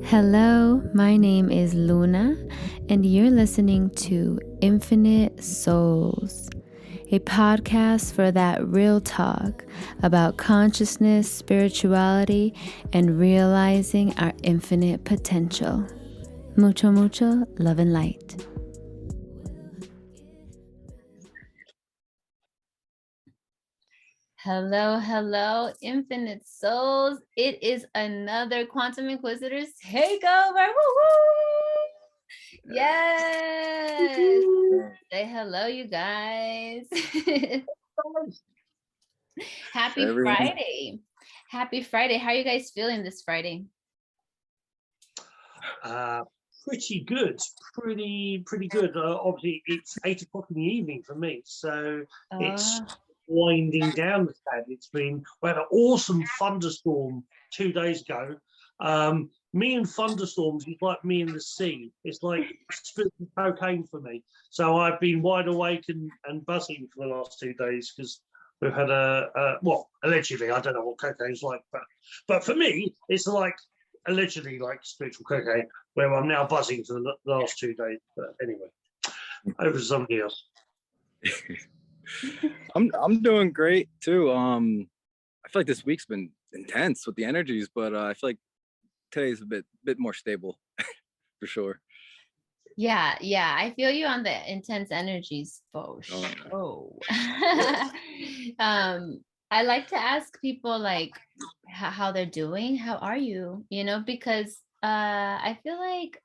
Hello, my name is Luna, and you're listening to Infinite Souls, a podcast for that real talk about consciousness, spirituality, and realizing our infinite potential. Mucho, mucho love and light. Hello, Infinite Souls. It is another Quantum Inquisitors takeover. Woo-hoo! Yes. Say hello, you guys. Happy Friday. Happy Friday. How are you guys feeling this Friday? Pretty good. Pretty good. Obviously, it's 8 o'clock in the evening for me, so it's winding down the pad. We had an awesome thunderstorm 2 days ago. Me and thunderstorms is like me and the sea. It's like spiritual cocaine for me. So I've been wide awake and buzzing for the last 2 days because we've had well, allegedly, I don't know what cocaine's like, but for me, it's like allegedly like spiritual cocaine, where I'm now buzzing for the last 2 days. But anyway, over to somebody else. I'm doing great too. I feel like this week's been intense with the energies, but I feel like today's a bit more stable for sure. Yeah, I feel you on the intense energies for sure. I like to ask people like how they're doing. How are you? You know, because I feel like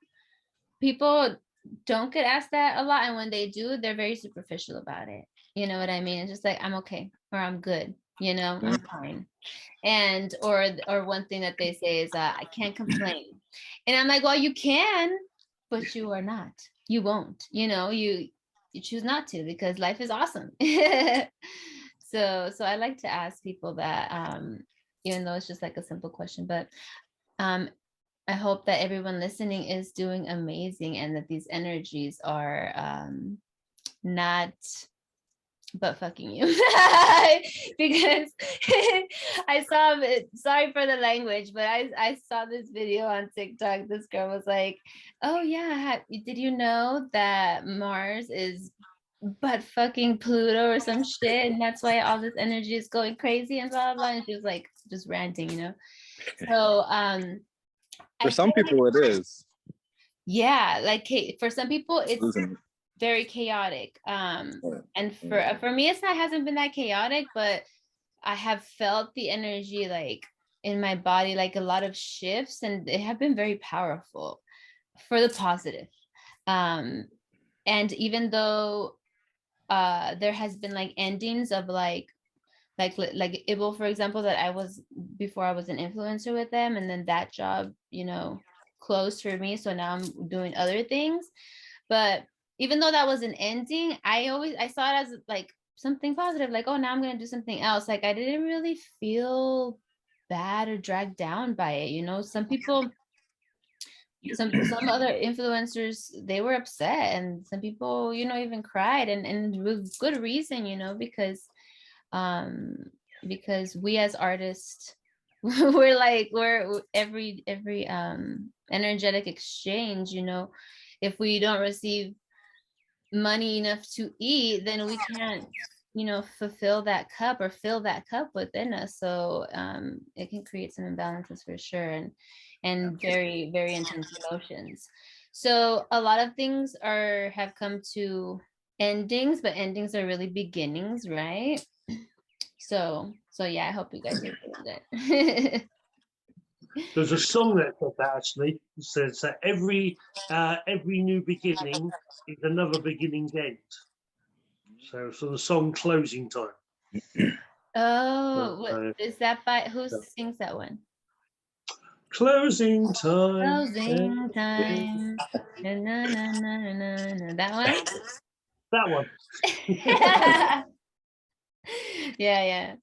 people don't get asked that a lot, and when they do, they're very superficial about it. You know what I mean? It's just like, I'm okay, or I'm good, you know, I'm fine. And or one thing that they say is I can't complain. And I'm like, well, you can, but you are not. You won't. You know, you choose not to, because life is awesome. So I like to ask people that, even though it's just like a simple question, but I hope that everyone listening is doing amazing, and that these energies are not but fucking you. Because I saw it, sorry for the language, but I saw this video on TikTok. This girl was like, oh yeah, did you know that Mars is but fucking Pluto or some shit, and that's why all this energy is going crazy and blah blah, and she was like just ranting, you know. So for some people it is. Yeah, like for some people it's very chaotic. And for me, hasn't been that chaotic, but I have felt the energy like in my body, like a lot of shifts, and they have been very powerful for the positive. And even though there has been like endings of like Ibo, for example, that I was before I was an influencer with them, and then that job, you know, closed for me. So now I'm doing other things. But even though that was an ending, I saw it as like something positive, like, oh, now I'm gonna do something else. Like I didn't really feel bad or dragged down by it. You know, some people, some other influencers, they were upset, and some people, you know, even cried, and with good reason, you know, because we as artists, we're every energetic exchange, you know. If we don't receive money enough to eat, then we can't, you know, fulfill that cup or fill that cup within us. So it can create some imbalances for sure, and very, very intense emotions. So a lot of things have come to endings, but endings are really beginnings, right? So yeah, I hope you guys are doing good. There's a song that says that actually. It says that every new beginning is another beginning's end. So the song "Closing Time." Oh, what is that by? Who sings that one? Closing time. Closing time. Na, na, na, na, na, na. That one? That one. Yeah.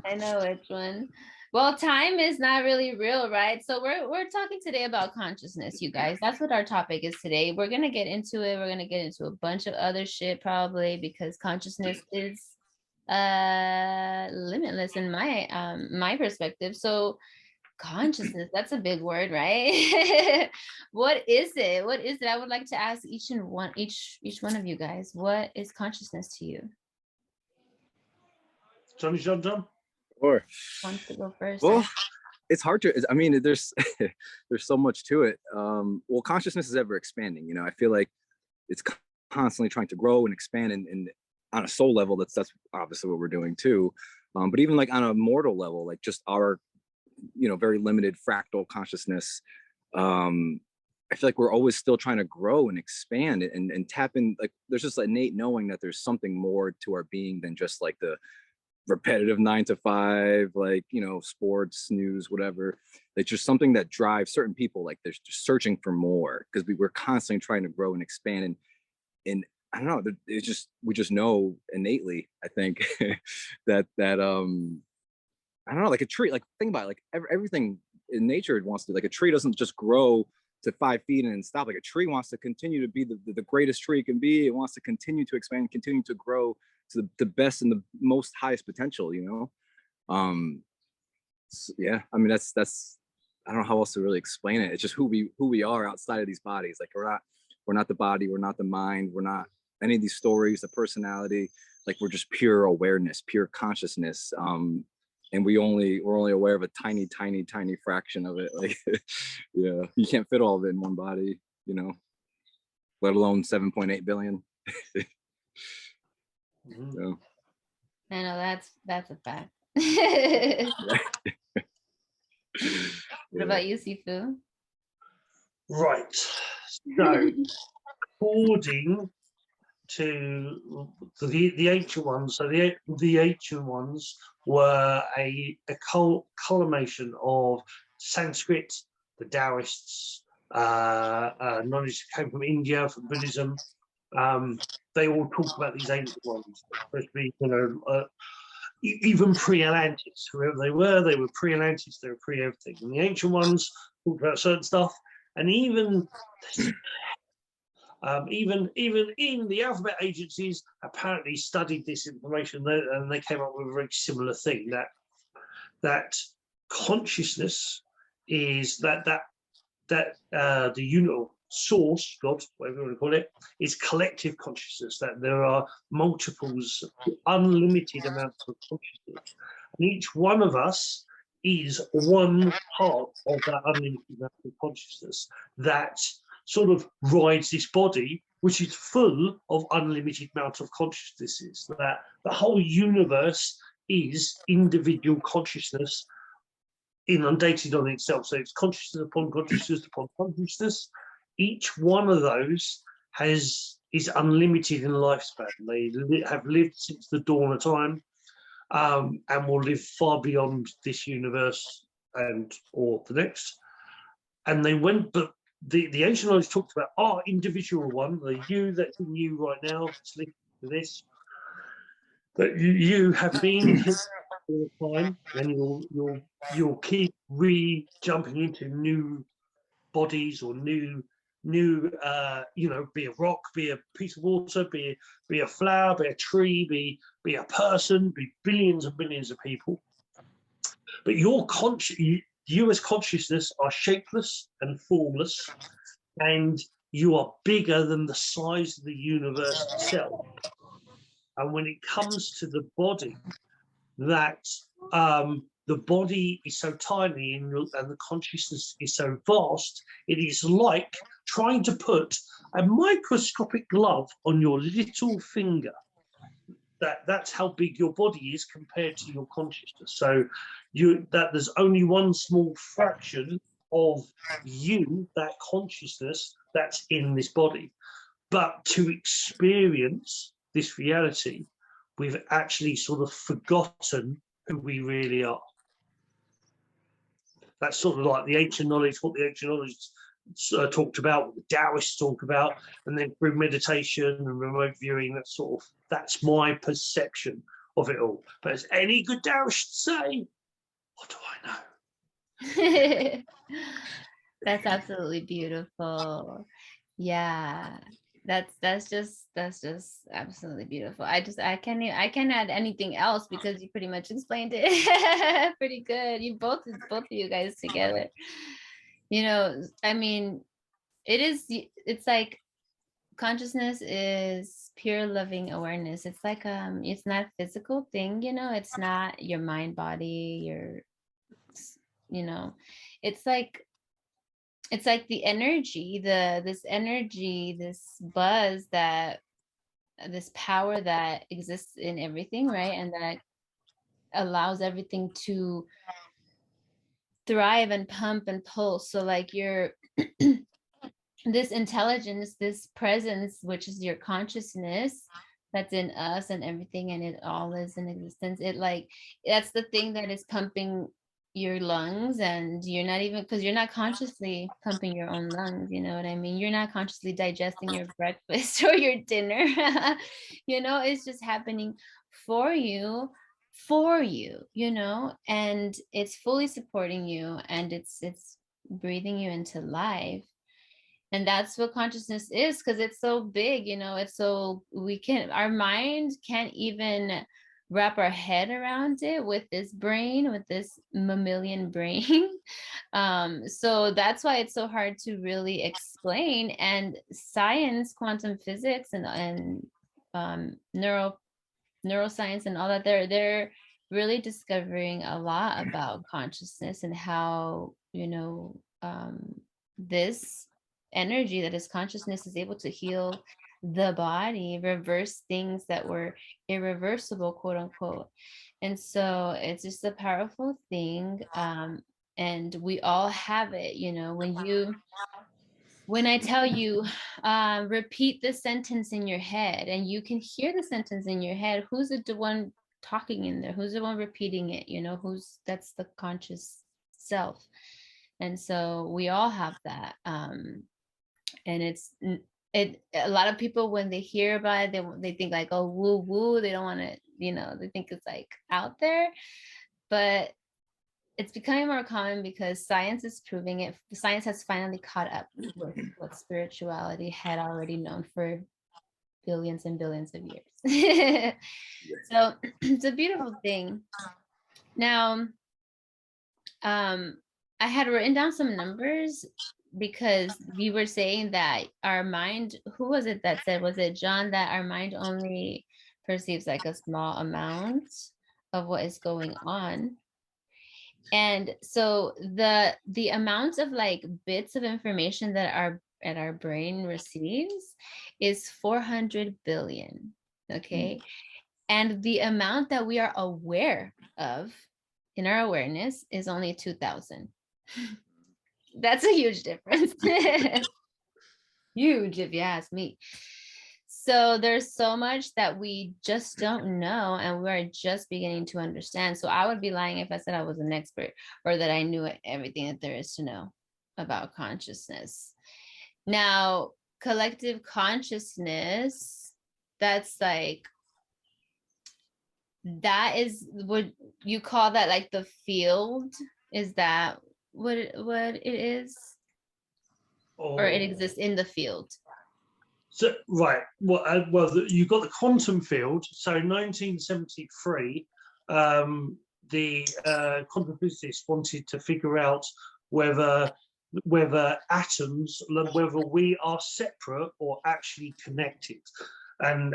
I know which one. Well, time is not really real, right? So we're talking today about consciousness, you guys. That's what our topic is today. We're gonna get into it. We're gonna get into a bunch of other shit probably, because consciousness is limitless in my perspective. So Consciousness, that's a big word, right? What is it? What is it? I would like to ask each one of you guys, what is consciousness to you? John. Or Wants to go first? well, it's hard to. I mean, there's there's so much to it. Well, consciousness is ever expanding. You know, I feel like it's constantly trying to grow and expand, and on a soul level, that's obviously what we're doing too. But even like on a mortal level, like just our, you know, very limited fractal consciousness. I feel like we're always still trying to grow and expand and tap in. Like there's just an innate knowing that there's something more to our being than just like the repetitive 9 to 5, like, you know, sports, news, whatever. It's just something that drives certain people. Like they're just searching for more because we're constantly trying to grow and expand. And I don't know, it's just, we just know innately, I think, that I don't know, like a tree, like think about it, like everything in nature wants to, like a tree doesn't just grow to 5 feet and stop. Like a tree wants to continue to be the greatest tree it can be. It wants to continue to expand, continue to grow to the best and the most highest potential, you know? So, yeah, I mean, that's, I don't know how else to really explain it. It's just who we are outside of these bodies. Like we're not the body, we're not the mind, we're not any of these stories, the personality, like we're just pure awareness, pure consciousness. And we're only aware of a tiny fraction of it. Like, yeah, you can't fit all of it in one body, you know, let alone 7.8 billion. So. I know that's a fact. What about you, Sifu? Right. So, according to the ancient ones, so the ancient ones were a culmination of Sanskrit, the Taoists, knowledge that came from India, from Buddhism. They all talk about these ancient ones, especially, you know, even pre-Atlantis, whoever they were pre-Atlantis, they were pre-everything. And the ancient ones talked about certain stuff, and even in the alphabet agencies apparently studied this information, and they came up with a very similar thing, that consciousness is that the unit source, God, whatever you want to call it, is collective consciousness, that there are multiples, unlimited amounts of consciousness. And each one of us is one part of that unlimited amount of consciousness that sort of rides this body, which is full of unlimited amount of consciousnesses, that the whole universe is individual consciousness inundated on itself. So it's consciousness upon consciousness upon consciousness. Each one of those is unlimited in lifespan. They have lived since the dawn of time, and will live far beyond this universe or the next. And they went, but the ancient knowledge talked about our individual one, the you that's in you right now, listening to this, that you have been here all the time, and you'll keep jumping into new bodies or new you know, be a rock, be a piece of water, be a flower, be a tree, be a person, be billions and billions of people. But you as consciousness are shapeless and formless, and you are bigger than the size of the universe itself. And when it comes to the body, that the body is so tiny and the consciousness is so vast, it is like trying to put a microscopic glove on your little finger. That's how big your body is compared to your consciousness. So that there's only one small fraction of you, that consciousness, that's in this body. But to experience this reality, we've actually sort of forgotten who we really are. That's sort of like the ancient knowledge, what the ancient knowledge talked about, what the Taoists talk about, and then through meditation and remote viewing, that's my perception of it all. But as any good Taoist say, what do I know? That's absolutely beautiful. Yeah. That's just absolutely beautiful. I can't add anything else because you pretty much explained it pretty good. You both of you guys together. You know, I mean, it's like consciousness is pure loving awareness. It's like it's not a physical thing, you know, it's not your mind, body, you know, it's like the energy, this energy, this buzz, that this power that exists in everything, right? And that allows everything to thrive and pump and pulse. So like you're this intelligence, this presence, which is your consciousness that's in us and everything, and it all is in existence. It like, that's the thing that is pumping your lungs, and you're not even, because you're not consciously pumping your own lungs, you know what I mean? You're not consciously digesting your breakfast or your dinner. You know, it's just happening for you, you know, and it's fully supporting you, and it's breathing you into life. And that's what consciousness is, because it's so big, you know, it's so, our mind can't even wrap our head around it with this brain, with this mammalian brain. So that's why it's so hard to really explain. And science, quantum physics, and neuroscience and all that, they're really discovering a lot about consciousness and how, you know, this energy that is consciousness is able to heal the body, reverse things that were irreversible, quote unquote. And so it's just a powerful thing. And we all have it, you know, when I tell you, repeat the sentence in your head, and you can hear the sentence in your head, who's the one talking in there? Who's the one repeating it? You know, that's the conscious self. And so we all have that. And a lot of people, when they hear about it, they think like, oh, woo woo. They don't want to, you know, they think it's like out there, but it's becoming more common because science is proving it. Science has finally caught up with what spirituality had already known for billions and billions of years. So it's a beautiful thing. Now, I had written down some numbers because we were saying that our mind, who was it that said, was it John, that our mind only perceives like a small amount of what is going on? And so the amount of like bits of information that our brain receives is 400 billion. Okay. And the amount that we are aware of in our awareness is only 2,000. That's a huge difference. Huge, if you ask me. So there's so much that we just don't know, and we're just beginning to understand. So I would be lying if I said I was an expert or that I knew everything that there is to know about consciousness. Now, collective consciousness, that's like, that is, would you call that like the field? Is that what it is? Or it exists in the field? So, right. Well, you've got the quantum field. So, in 1973, the quantum physicists wanted to figure out whether atoms, whether we are separate or actually connected, and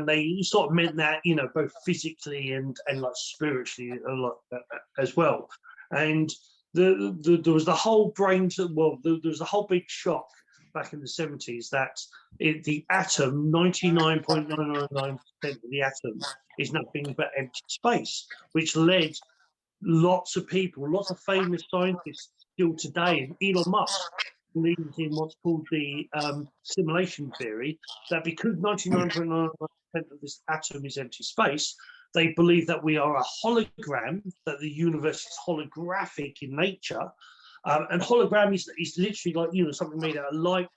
they sort of meant that, you know, both physically and like spiritually a lot as well. And there was the whole there was a whole big shock back in the 70s that the atom, 99.999% of the atom, is nothing but empty space, which led lots of people, lots of famous scientists still today, and Elon Musk believes in what's called the simulation theory, that because 99.999% of this atom is empty space, they believe that we are a hologram, that the universe is holographic in nature. And hologram is literally like, you know, something made out of light,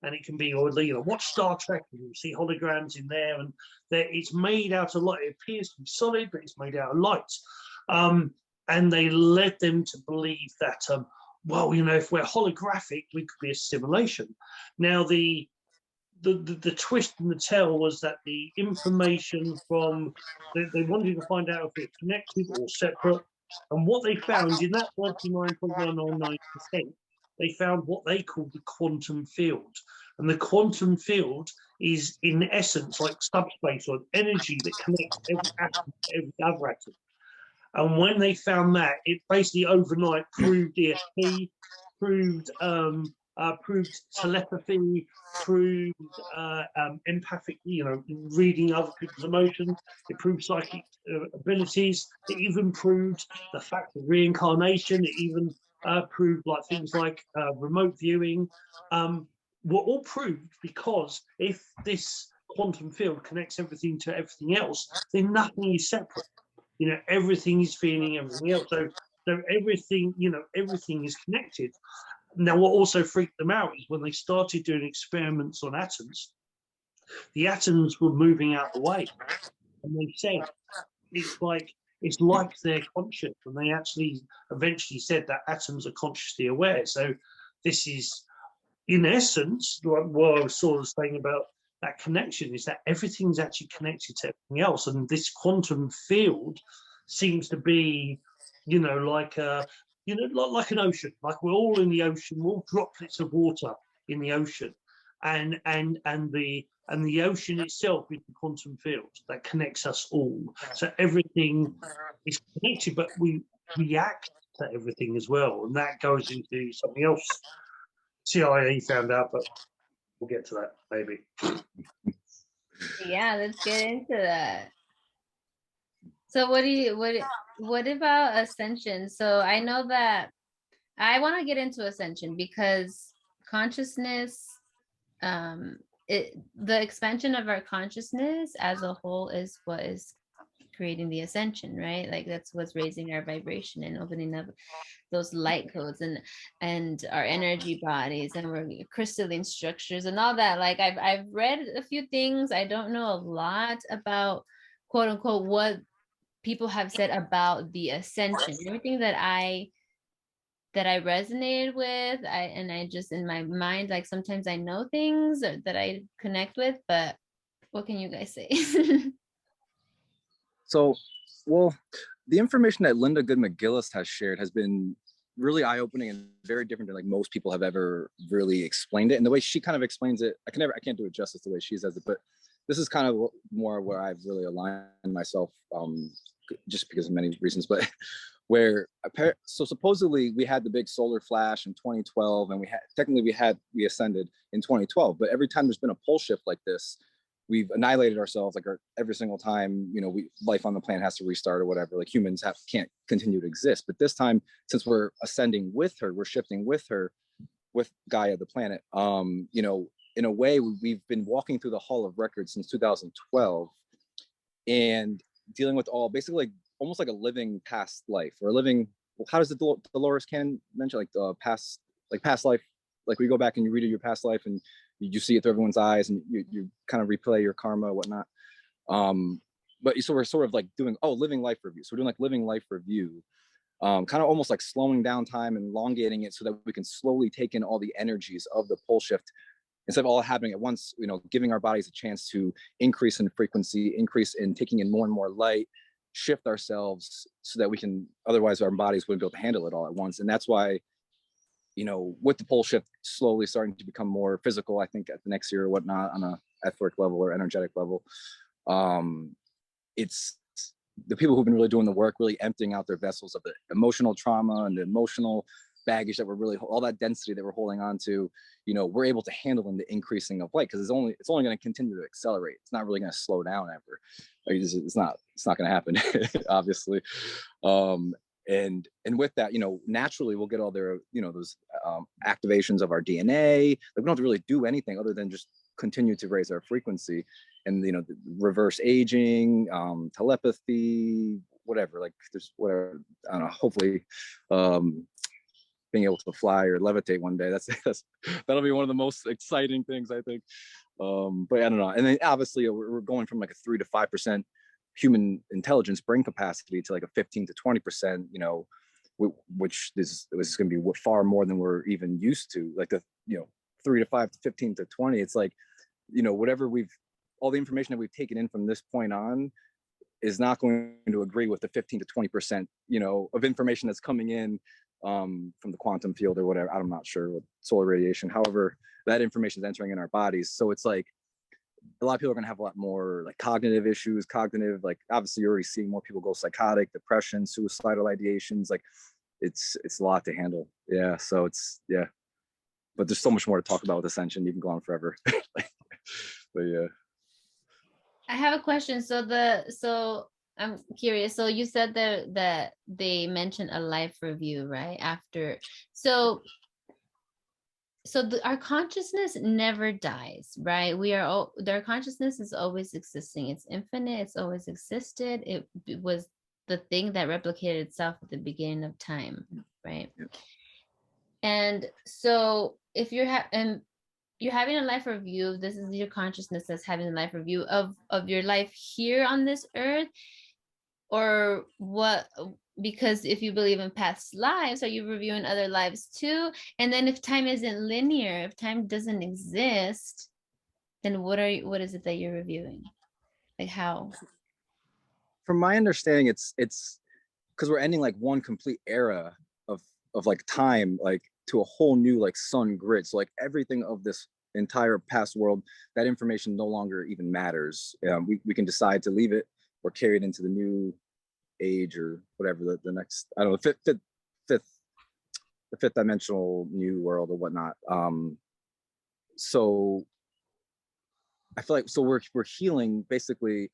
and it can be, or, you know, watch Star Trek and you see holograms in there, and it's made out of light. It appears to be solid, but it's made out of light. And they led them to believe that, well, you know, if we're holographic, we could be a simulation. Now, the the twist in the tale was that the information from they wanted to find out if it's connected or separate, and what they found in that 99.999%, they found what they called the quantum field, and the quantum field is in essence like subspace or energy that connects every atom to every other atom. And when they found that, it basically overnight proved ESP, proved proved telepathy, proved empathic, reading other people's emotions. It proved psychic abilities. It even proved the fact of reincarnation. It even proved like things like remote viewing. Were all proved because if this quantum field connects everything to everything else, then nothing is separate. Everything is feeling everything else. So everything, everything is connected. Now, what also freaked them out is when they started doing experiments on atoms, the atoms were moving out the way. And they said, it's like they're conscious. And they actually eventually said that atoms are consciously aware. So this is, in essence, what I was sort of saying about that connection is that everything's actually connected to everything else. And this quantum field seems to be, like a, like an ocean. Like we're all in the ocean, we're all droplets of water in the ocean. And the ocean itself is the quantum field that connects us all. So everything is connected, but we react to everything as well. And that goes into something else CIA found out, but we'll get to that maybe. Yeah, let's get into that. So what about Ascension? So I know that I want to get into Ascension because consciousness, the expansion of our consciousness as a whole is what is creating the ascension, right? Like that's what's raising our vibration and opening up those light codes and our energy bodies and we're crystalline structures and all that. Like I've read a few things. I don't know a lot about quote unquote what people have said about the ascension. Everything that I resonated with, I just in my mind, like sometimes I know things that I connect with, but what can you guys say? So, well, the information that Linda Good McGillis has shared has been really eye-opening and very different than like most people have ever really explained it. And the way she kind of explains it, I can't do it justice the way she says it, but this is kind of more where I've really aligned myself, just because of many reasons, but so supposedly we had the big solar flash in 2012 and we ascended in 2012, but every time there's been a pole shift like this, we've annihilated ourselves like every single time, life on the planet has to restart or whatever, like humans can't continue to exist. But this time, since we're ascending with her, we're shifting with her, with Gaia, the planet, in a way, we've been walking through the Hall of Records since 2012 and dealing with basically like almost like a living past life or a living, how does the Dolores Cannon mention, like past life, like we go back and you read your past life and you see it through everyone's eyes and you kind of replay your karma, whatnot. But we're sort of like doing, living life review. So we're doing like living life review, kind of almost like slowing down time and elongating it so that we can slowly take in all the energies of the pole shift instead of all happening at once, giving our bodies a chance to increase in frequency, increase in taking in more and more light, shift ourselves so that we can, otherwise our bodies wouldn't be able to handle it all at once. And that's why, with the pole shift slowly starting to become more physical, I think at the next year or whatnot on a etheric level or energetic level, it's the people who've been really doing the work, really emptying out their vessels of the emotional trauma and the emotional baggage that we're really, all that density that we're holding on to, we're able to handle in the increasing of light because it's only going to continue to accelerate. It's not really going to slow down ever. Like it's not going to happen, obviously. And with that, naturally we'll get all their, those activations of our DNA. Like we don't have to really do anything other than just continue to raise our frequency and, the reverse aging, telepathy, whatever, like there's whatever, I don't know, hopefully, being able to fly or levitate one day. That'll be one of the most exciting things, I think. But I don't know. And then obviously we're going from like a 3 to 5% human intelligence brain capacity to like a 15 to 20%, which is going to be far more than we're even used to. Like the 3 to 5 to 15 to 20. It's like you know, all the information that we've taken in from this point on is not going to agree with the 15 to 20%, you know, of information that's coming in from the quantum field or whatever. I'm not sure, with solar radiation. However, that information is entering in our bodies. So it's like a lot of people are going to have a lot more like cognitive issues, like obviously you're already seeing more people go psychotic, depression, suicidal ideations. Like it's a lot to handle. Yeah. So but there's so much more to talk about with Ascension. You can go on forever. But yeah. I have a question. So I'm curious. So you said that they mentioned a life review, right? After, so our consciousness never dies, right? Their consciousness is always existing. It's infinite. It's always existed. It was the thing that replicated itself at the beginning of time, right? Yeah. And so if you're having a life review, this is your consciousness that's having a life review of your life here on this earth, or what? Because if you believe in past lives, are you reviewing other lives too? And then if time isn't linear, if time doesn't exist, then what is it that you're reviewing? Like how? From my understanding, it's because we're ending like one complete era of like time, like to a whole new like sun grid. So like everything of this entire past world, that information no longer even matters. We can decide to leave it or carry it into the new age or whatever the next, I don't know, the fifth dimensional new world or whatnot. So I feel like we're healing basically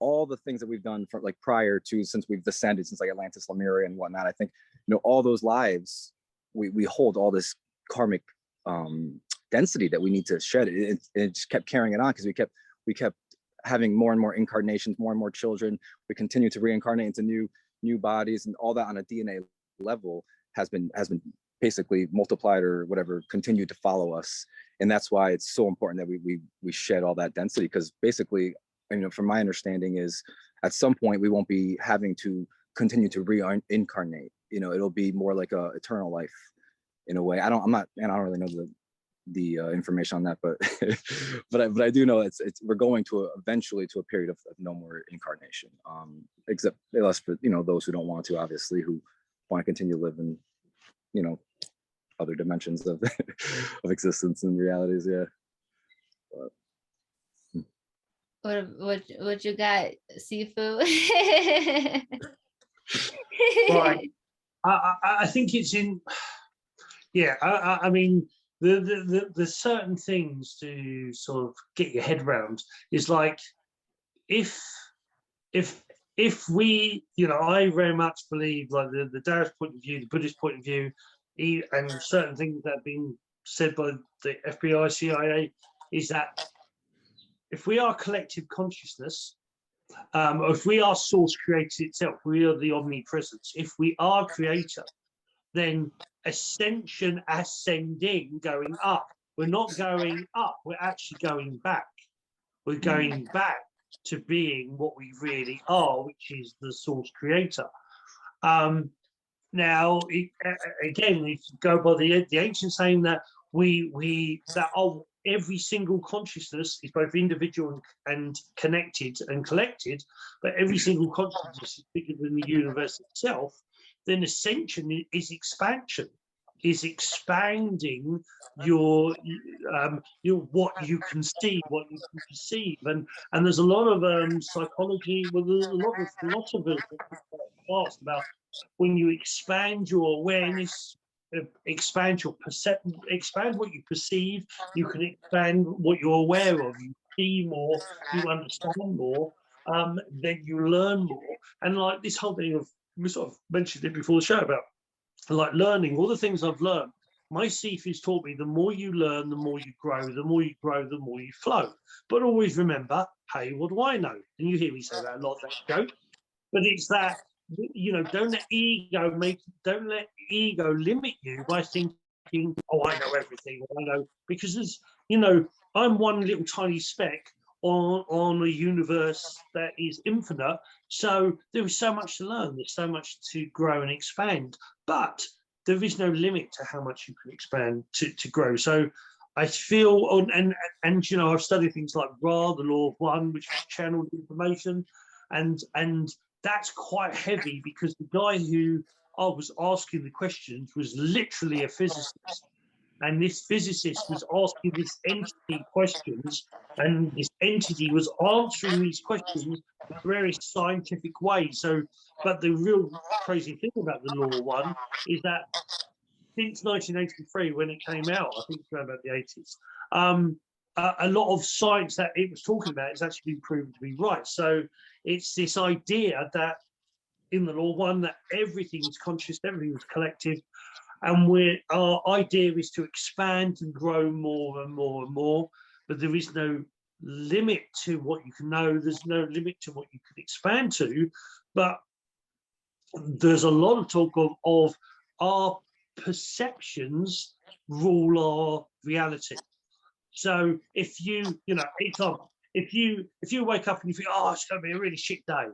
all the things that we've done from like prior to, since we've descended, since like Atlantis, Lemuria and whatnot. I think, you know, all those lives, we hold all this karmic density that we need to shed. It just kept carrying it on because we kept having more and more incarnations, more and more children. We continue to reincarnate into new bodies, and all that on a DNA level has been basically multiplied or whatever, continued to follow us. And that's why it's so important that we shed all that density, because basically, you know, from my understanding is at some point we won't be having to continue to reincarnate. You know, it'll be more like a eternal life in a way. I don't really know the information on that, but but I do know it's we're going to eventually to a period of no more incarnation, except unless for, you know, those who don't want to, obviously, who want to continue to live in, you know, other dimensions of of existence and realities. Yeah. But, what you got, Sifu? Right. I think it's in. Yeah. I mean, the certain things to sort of get your head around is like, if we, you know, I very much believe like the Taoist point of view, the Buddhist point of view, and certain things that have been said by the FBI, CIA, is that if we are collective consciousness, if we are source created itself, we are the omnipresence. If we are creator, then ascension, ascending, going up. We're not going up, we're actually going back. We're going back to being what we really are, which is the source creator. Now, again, if you go by the ancient saying that every single consciousness is both individual and connected and collected, but every single consciousness is bigger than the universe itself, then ascension is expansion, is expanding your what you can see, what you can perceive. And there's a lot of psychology, well, there's a lot of philosophers asked about when you expand your awareness, expand your perception, expand what you perceive, you can expand what you're aware of. You see more, you understand more, then you learn more. And like this whole thing of, we sort of mentioned it before the show about like learning, all the things I've learned. My Sifu's taught me the more you learn, the more you grow, the more you grow, the more you flow. But always remember, hey, what do I know? And you hear me say that a lot, that joke. But it's that, you know, don't let ego limit you by thinking, oh, I know everything, I know, because there's, you know, I'm one little tiny speck on a universe that is infinite. So there is so much to learn, there's so much to grow and expand, but there is no limit to how much you can expand to grow. So I feel on and you know, I've studied things like Ra, the law of one, which is channeled information, and that's quite heavy because the guy who I was asking the questions was literally a physicist, and this physicist was asking this entity questions, and this entity was answering these questions in a very scientific way. So, but the real crazy thing about the law one is that since 1983, when it came out, I think it's around about the 80s, a lot of science that it was talking about has actually been proven to be right. So it's this idea that in the law one, that everything is conscious, everything is collective, and our idea is to expand and grow more and more and more, but there is no limit to what you can know. There's no limit to what you can expand to, but there's a lot of talk of our perceptions rule our reality. So if you know, example, if you wake up and you think, oh, it's going to be a really shit day,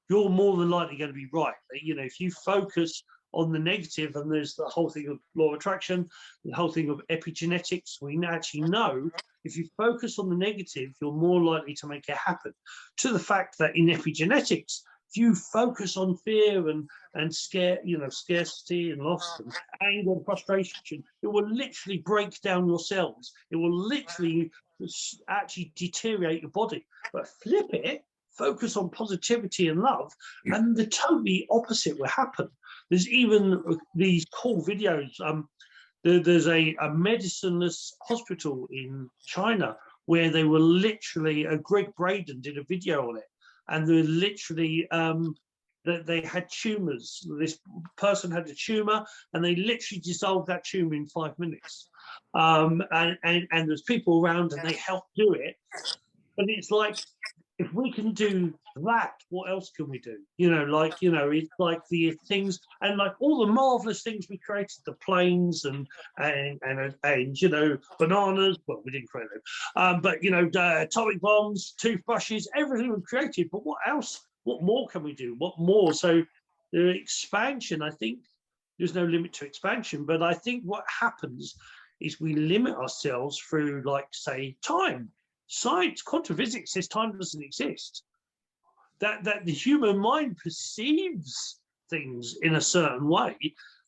you're more than likely going to be right. You know, if you focus on the negative, and there's the whole thing of law of attraction, the whole thing of epigenetics, we actually know if you focus on the negative, you're more likely to make it happen. To the fact that in epigenetics, if you focus on fear and scare, you know, scarcity and loss and anger and frustration, it will literally break down your cells. It will literally actually deteriorate your body. But flip it, focus on positivity and love, and the totally opposite will happen. There's even these cool videos. There's a medicineless hospital in China where they were literally, Greg Braden did a video on it, and they're literally, they had tumors. This person had a tumor, and they literally dissolved that tumor in 5 minutes. And there's people around, and they helped do it. But it's like, if we can do that, what else can we do? You know, like, you know, it's like the things, and like all the marvelous things we created, the planes and you know, bananas. Well, we didn't create them, but you know, atomic bombs, toothbrushes, everything we created. But what else? What more can we do? What more? So the expansion, I think, there's no limit to expansion. But I think what happens is we limit ourselves through, like, say, time. Science, quantum physics says time doesn't exist. That the human mind perceives things in a certain way,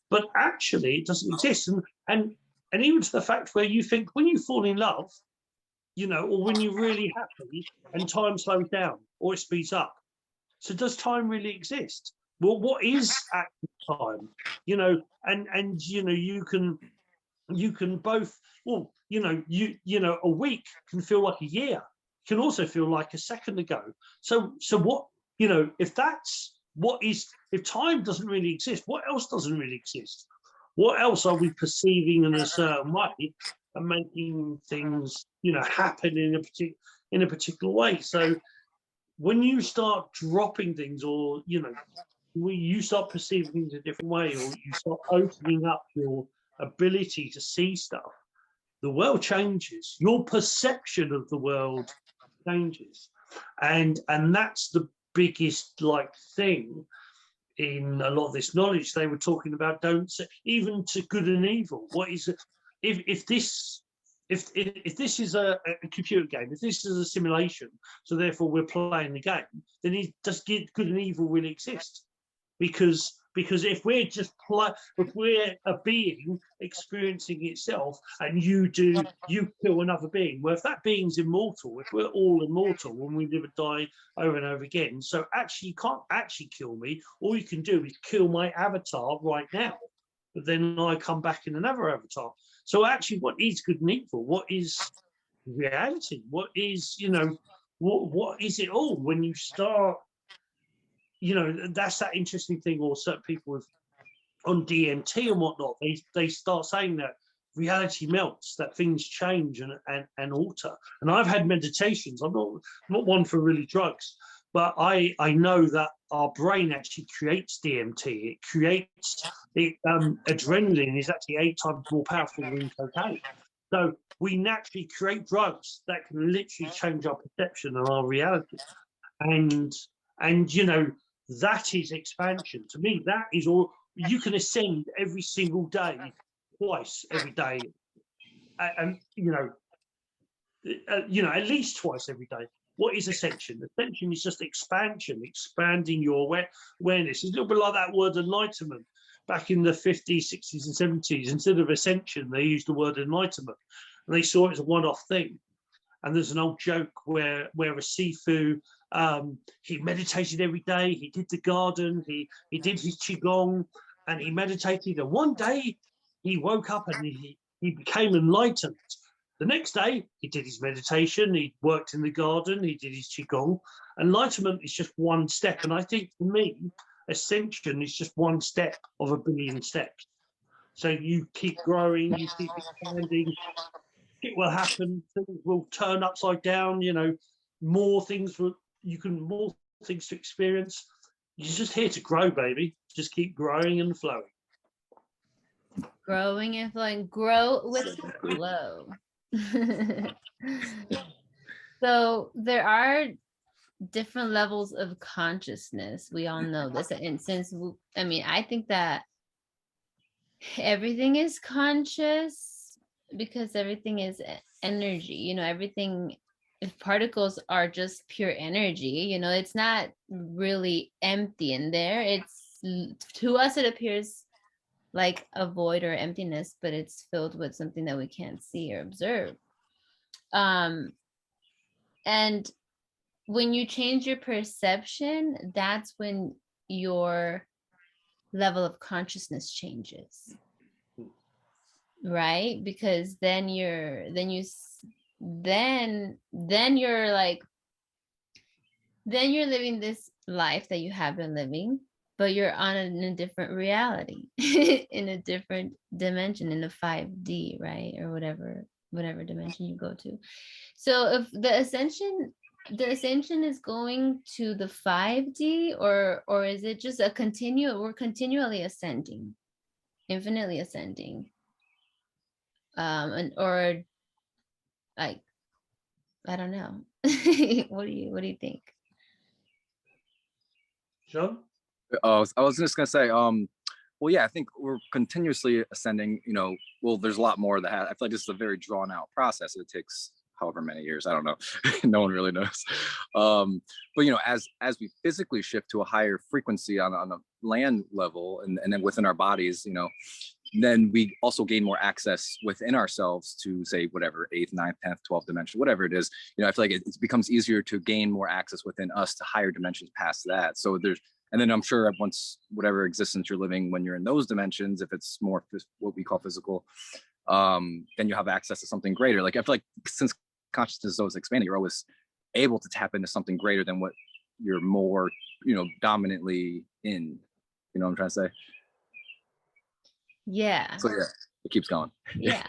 but actually it doesn't exist. And even to the fact where you think when you fall in love, you know, or when you're really happy and time slows down or it speeds up. So does time really exist? Well, what is actual time? You know, and you know, you can both, well, you know, a week can feel like a year, can also feel like a second ago. So what, you know, if that's what is, if time doesn't really exist, what else doesn't really exist? What else are we perceiving in a certain way and making things, you know, happen in a particular way? So when you start dropping things, or, you know, you start perceiving things a different way, or you start opening up your ability to see stuff, the world changes. Your perception of the world changes, and that's the biggest, like, thing in a lot of this knowledge. They were talking about, don't say, even to good and evil. What is it? If this is a computer game, if this is a simulation, so therefore we're playing the game, then does good and evil really exist? Because if we're just if we're a being experiencing itself, and you kill another being, well, if that being's immortal, if we're all immortal and we live and die over and over again, so actually you can't actually kill me. All you can do is kill my avatar right now, but then I come back in another avatar. So actually, what is good and evil? What is reality? What is, you know, what is it all? When you start, you know, that's that interesting thing. Or certain people with on DMT and whatnot, they start saying that reality melts, that things change and alter. And I've had meditations. I'm not one for really drugs, but I know that our brain actually creates DMT. It creates adrenaline is actually 8 times more powerful than cocaine. So we naturally create drugs that can literally change our perception and our reality. And you know, that is expansion. To me, that is all. You can ascend every single day, twice every day. and at least twice every day. What is ascension? Ascension is just expansion, expanding your awareness. It's a little bit like that word enlightenment. Back in the 50s, 60s, and 70s, instead of ascension, they used the word enlightenment, and they saw it as a one-off thing. And there's an old joke where a Sifu, he meditated every day, he did the garden, he did his qigong, and he meditated. And one day he woke up and he became enlightened. The next day he did his meditation, he worked in the garden, he did his qigong. Enlightenment is just one step, and I think for me, ascension is just one step of a billion steps. So you keep growing, you keep expanding. It will happen. Things will turn upside down. More things to experience. You're just here to grow, baby. Just keep growing and flowing. Growing and flowing. Grow with the flow. So there are different levels of consciousness. We all know this. And since, I think that everything is conscious, because everything is energy, everything, if particles are just pure energy, it's not really empty in there. It's, to us, it appears like a void or emptiness, but it's filled with something that we can't see or observe. And when you change your perception, that's when your level of consciousness changes. Right? Because then you're living this life that you have been living, but you're in a different reality, in a different dimension, in the 5D, right? Or whatever dimension you go to. So if the ascension is going to the 5D, or is it just we're continually ascending, infinitely ascending? Or like, I don't know. What do you think, John? I was just gonna say, well, yeah, I think we're continuously ascending. There's a lot more that I feel like this is a very drawn out process. It takes however many years, I don't know. No one really knows. But as we physically shift to a higher frequency on a land level, and then within our bodies, then we also gain more access within ourselves to, say, whatever 8th, 9th, 10th, 12th dimension, whatever it is. I feel like it becomes easier to gain more access within us to higher dimensions past that. So and then I'm sure once whatever existence you're living when you're in those dimensions, if it's more what we call physical, then you have access to something greater. Like, I feel like since consciousness is always expanding, you're always able to tap into something greater than what you're more, dominantly in. You know what I'm trying to say? Yeah. So yeah, it keeps going. Yeah.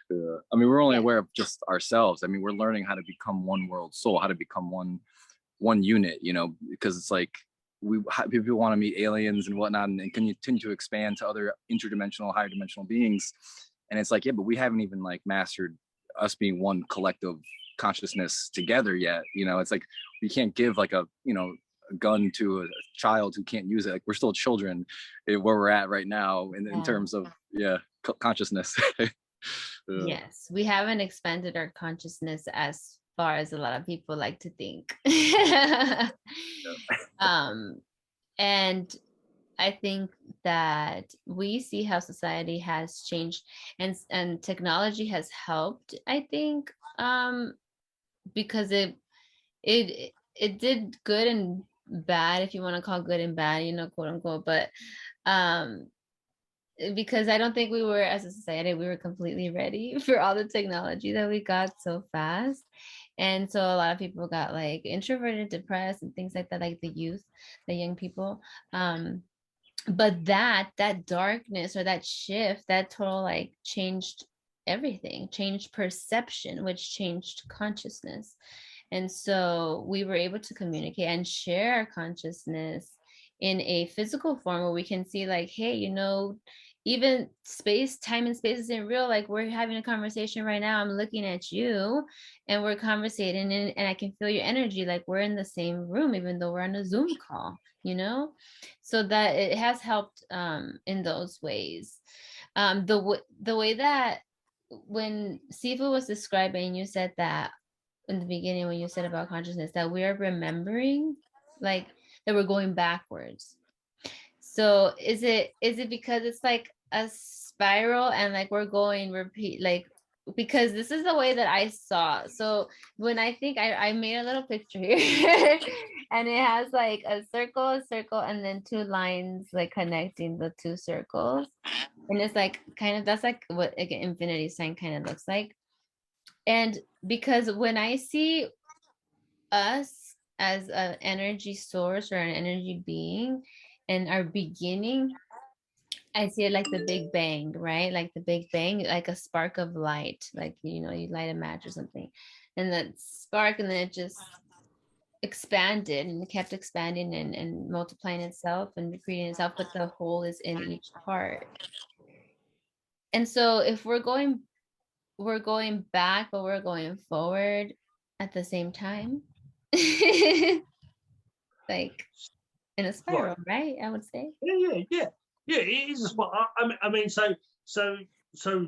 We're only aware of just ourselves. We're learning how to become one world soul, how to become one unit, because it's like people want to meet aliens and whatnot, and continue to expand to other interdimensional, higher dimensional beings. And it's like, yeah, but we haven't even mastered us being one collective consciousness together yet. It's like we can't give a gun to a child who can't use it. Like, we're still children where we're at right now in terms of consciousness. Yes, we haven't expanded our consciousness as far as a lot of people like to think. And I think that we see how society has changed, and technology has helped, I think, because it did good and bad, if you want to call good and bad, quote unquote, but because I don't think we were, as a society, we were completely ready for all the technology that we got so fast. And so a lot of people got introverted, depressed, and things like that, like the youth, the young people. But that darkness, or that shift, that total changed everything, changed perception, which changed consciousness. And so we were able to communicate and share our consciousness in a physical form, where we can see hey, even time and space isn't real. Like we're having a conversation right now. I'm looking at you and we're conversating and I can feel your energy. Like we're in the same room, even though we're on a Zoom call, you know? So that it has helped in those ways. The way that when Sifu was describing, you said that in the beginning when you said about consciousness that we are remembering, like that we're going backwards. So is it because it's like a spiral and like we're going repeat, like, because this is the way that I saw. So when I think I made a little picture here and it has like a circle, and then two lines like connecting the two circles. And it's like kind of, that's like what like an infinity sign kind of looks like. And because when I see us as an energy source or an energy being and our beginning, I see it like the Big Bang, right? Like the Big Bang, like a spark of light, like, you know, you light a match or something. And that spark, and then it just expanded and it kept expanding and multiplying itself and recreating itself, but the whole is in each part. And so if we're going back, but we're going forward at the same time. Like in a spiral, right? I would say. Yeah. It is a spiral. I mean, so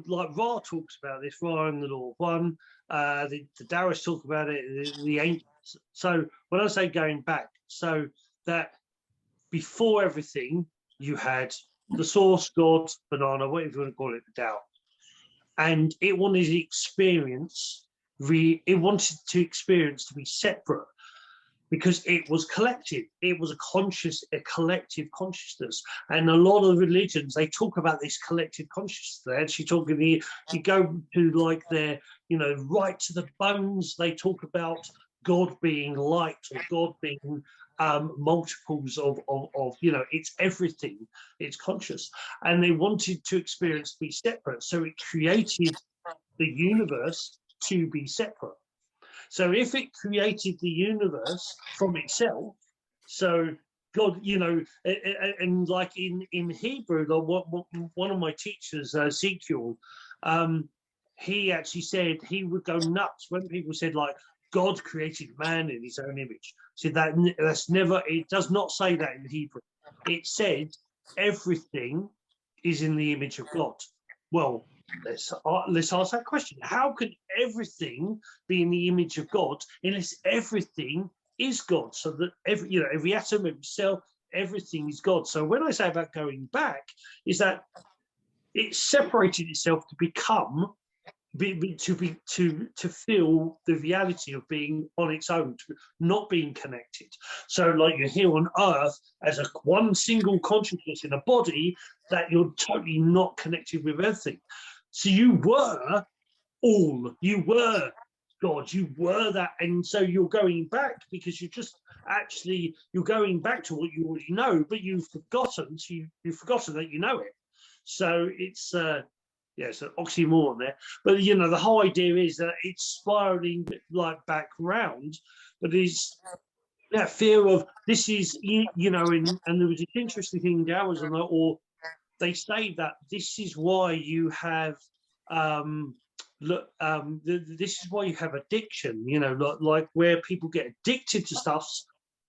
like Ra talks about this. Ra and the Law of One. The Taoists talk about it. The ancients. So when I say going back, so that before everything, you had the source, God, banana, whatever you want to call it, the Tao, and it wanted experience. It wanted to experience to be separate, because it was collective. It was a collective consciousness. And a lot of religions, they talk about this collective consciousness. They actually talk in you go to like their, you know, right to the bones, they talk about God being light, or God being multiples of, you know, it's everything, it's conscious. And they wanted to experience to be separate. So it created the universe to be separate. So if it created the universe from itself, so God, you know, and like in Hebrew, one of my teachers, Ezekiel, he actually said he would go nuts when people said like God created man in his own image. So that's never, it does not say that in Hebrew. It said everything is in the image of God. Well, let's ask that question. How can everything be in the image of God unless everything is God? So that every atom, every cell, everything is God. So when I say about going back, is that it separated itself to become to feel the reality of being on its own, not being connected. So like you're here on earth as a one single consciousness in a body that you're totally not connected with everything. So you were God, you were that, and so you're going back because you're going back to what you already know, but you've forgotten that you know it. So it's it's an oxymoron there, but you know the whole idea is that it's spiraling like back round, but it's that fear of this is you know, and there was this interesting thing there was, or they say that this is why you have this is why you have addiction, you know, like where people get addicted to stuff,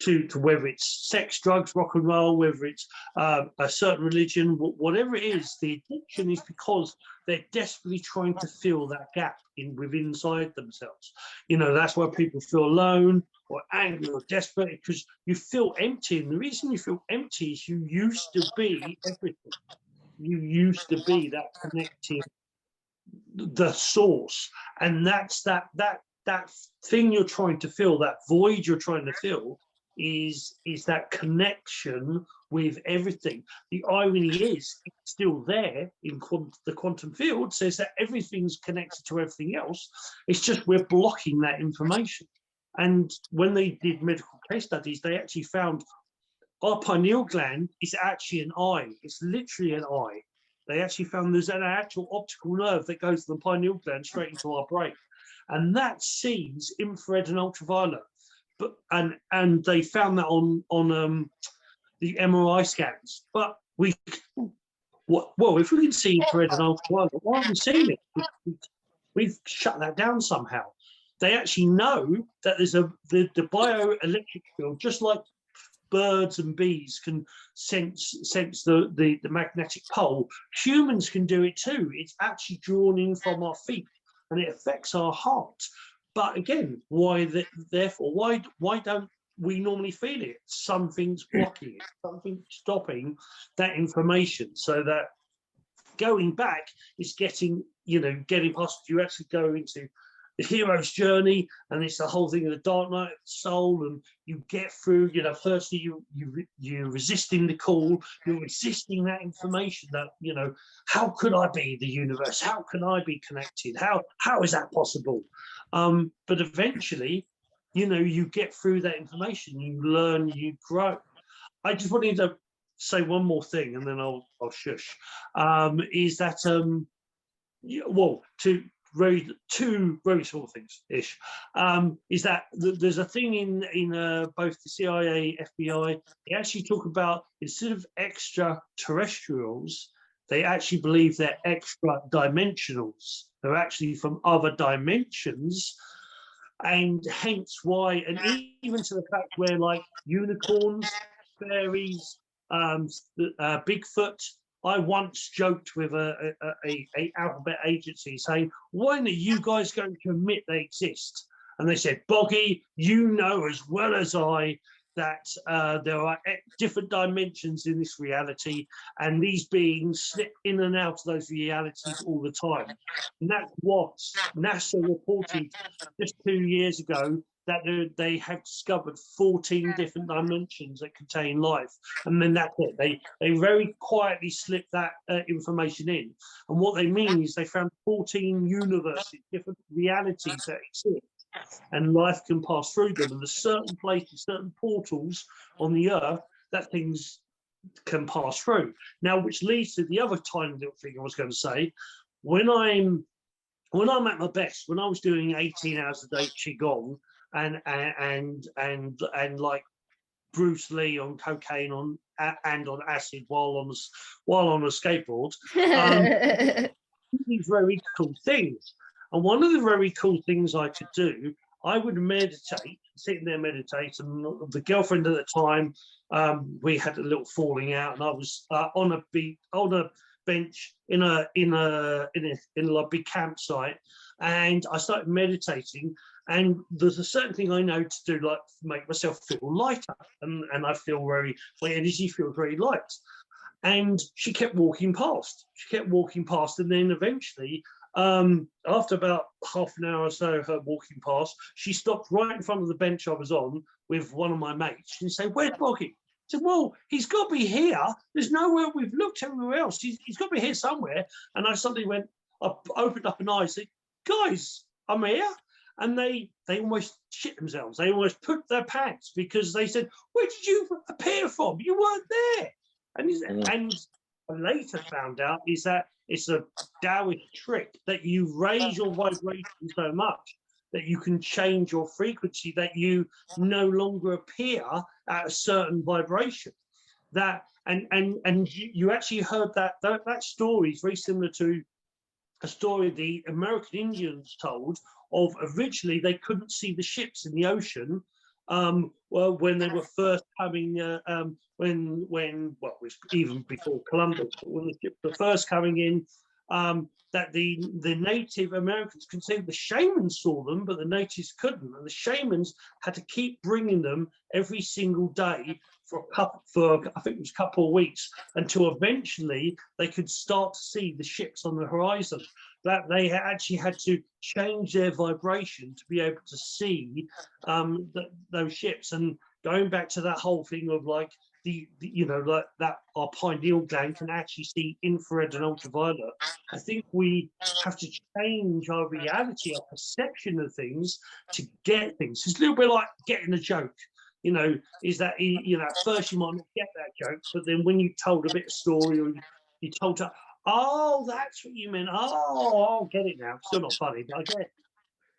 to whether it's sex, drugs, rock and roll, whether it's a certain religion, whatever it is, the addiction is because they're desperately trying to fill that gap inside themselves. You know, that's why people feel alone or angry or desperate, because you feel empty. And the reason you feel empty is you used to be everything. You used to be that connected, the source, and that's that thing you're trying to fill, that void you're trying to fill, is that connection with everything. The irony is it's still there in the quantum field, says that everything's connected to everything else. It's just we're blocking that information. And when they did medical case studies, they actually found our pineal gland is actually an eye. It's literally an eye. They actually found there's an actual optical nerve that goes to the pineal gland straight into our brain, and that sees infrared and ultraviolet. But and they found that on the MRI scans. But well, if we can see infrared and ultraviolet, why aren't we seeing it? We've shut that down somehow. They actually know that there's the bioelectric field, just like birds and bees can sense the magnetic pole. Humans can do it too. It's actually drawn in from our feet, and it affects our heart. But again, therefore, why don't we normally feel it? Something's blocking it, something stopping that information. So that going back is getting past. You actually go into the hero's journey, and it's the whole thing of the dark night of the soul, and you get through. Firstly you're resisting the call, you're resisting that information that how could I be the universe? How can I be connected? How is that possible? But eventually, you get through that information, you learn, you grow. I just wanted to say one more thing, and then I'll shush. Is that two very small things ish. Is that there's a thing in both the CIA, FBI. They actually talk about, instead of extraterrestrials, they actually believe they're extra dimensionals. They're actually from other dimensions, and hence why, and even to the fact where like unicorns, fairies, Bigfoot. I once joked with a alphabet agency saying, when are you guys going to admit they exist? And they said, Boggie, you know as well as I that there are different dimensions in this reality, and these beings slip in and out of those realities all the time. And that's what NASA reported just 2 years ago, that they have discovered 14 different dimensions that contain life. And then that's it. They very quietly slip that information in. And what they mean is they found 14 universes, different realities that exist, and life can pass through them. And there's certain places, certain portals on the earth that things can pass through. Now, which leads to the other tiny little thing I was going to say. When I'm at my best, when I was doing 18 hours a day Qigong, and like Bruce Lee on cocaine and on acid while on a skateboard, these very cool things. And one of the very cool things I could do, I would meditate, sitting there meditate, and the girlfriend at the time, we had a little falling out, and I was on a bench in a big campsite, and I started meditating. And there's a certain thing I know to do, like make myself feel lighter, and I feel my energy feels very light. And she kept walking past. And then eventually, after about half an hour or so of her walking past, she stopped right in front of the bench I was on with one of my mates. And said, "Where's Boggie?" I said, "Well, he's got to be here. There's nowhere. We've looked everywhere else. He's got to be here somewhere." And I suddenly I opened up an eye and said, "Guys, I'm here." And they almost shit themselves. They almost pooped their pants, because they said, "Where did you appear from? You weren't there." And I later found out is that it's a Taoist trick, that you raise your vibration so much that you can change your frequency, that you no longer appear at a certain vibration. And you actually heard that story is very similar to a story the American Indians told of, originally they couldn't see the ships in the ocean, when they were first coming, it was even before Columbus, but when the ships were first coming in, that the Native Americans could see, the shamans saw them, but the natives couldn't, and the shamans had to keep bringing them every single day for I think it was a couple of weeks, until eventually they could start to see the ships on the horizon. That they actually had to change their vibration to be able to see those ships. And going back to that whole thing of like like that our pineal gland can actually see infrared and ultraviolet. I think we have to change our reality, our perception of things, to get things. It's a little bit like getting a joke. Is that at first you might not get that joke, but then when you told a bit of story, or you told her, "Oh, that's what you meant. Oh, I'll get it now." Still not funny, but I get it.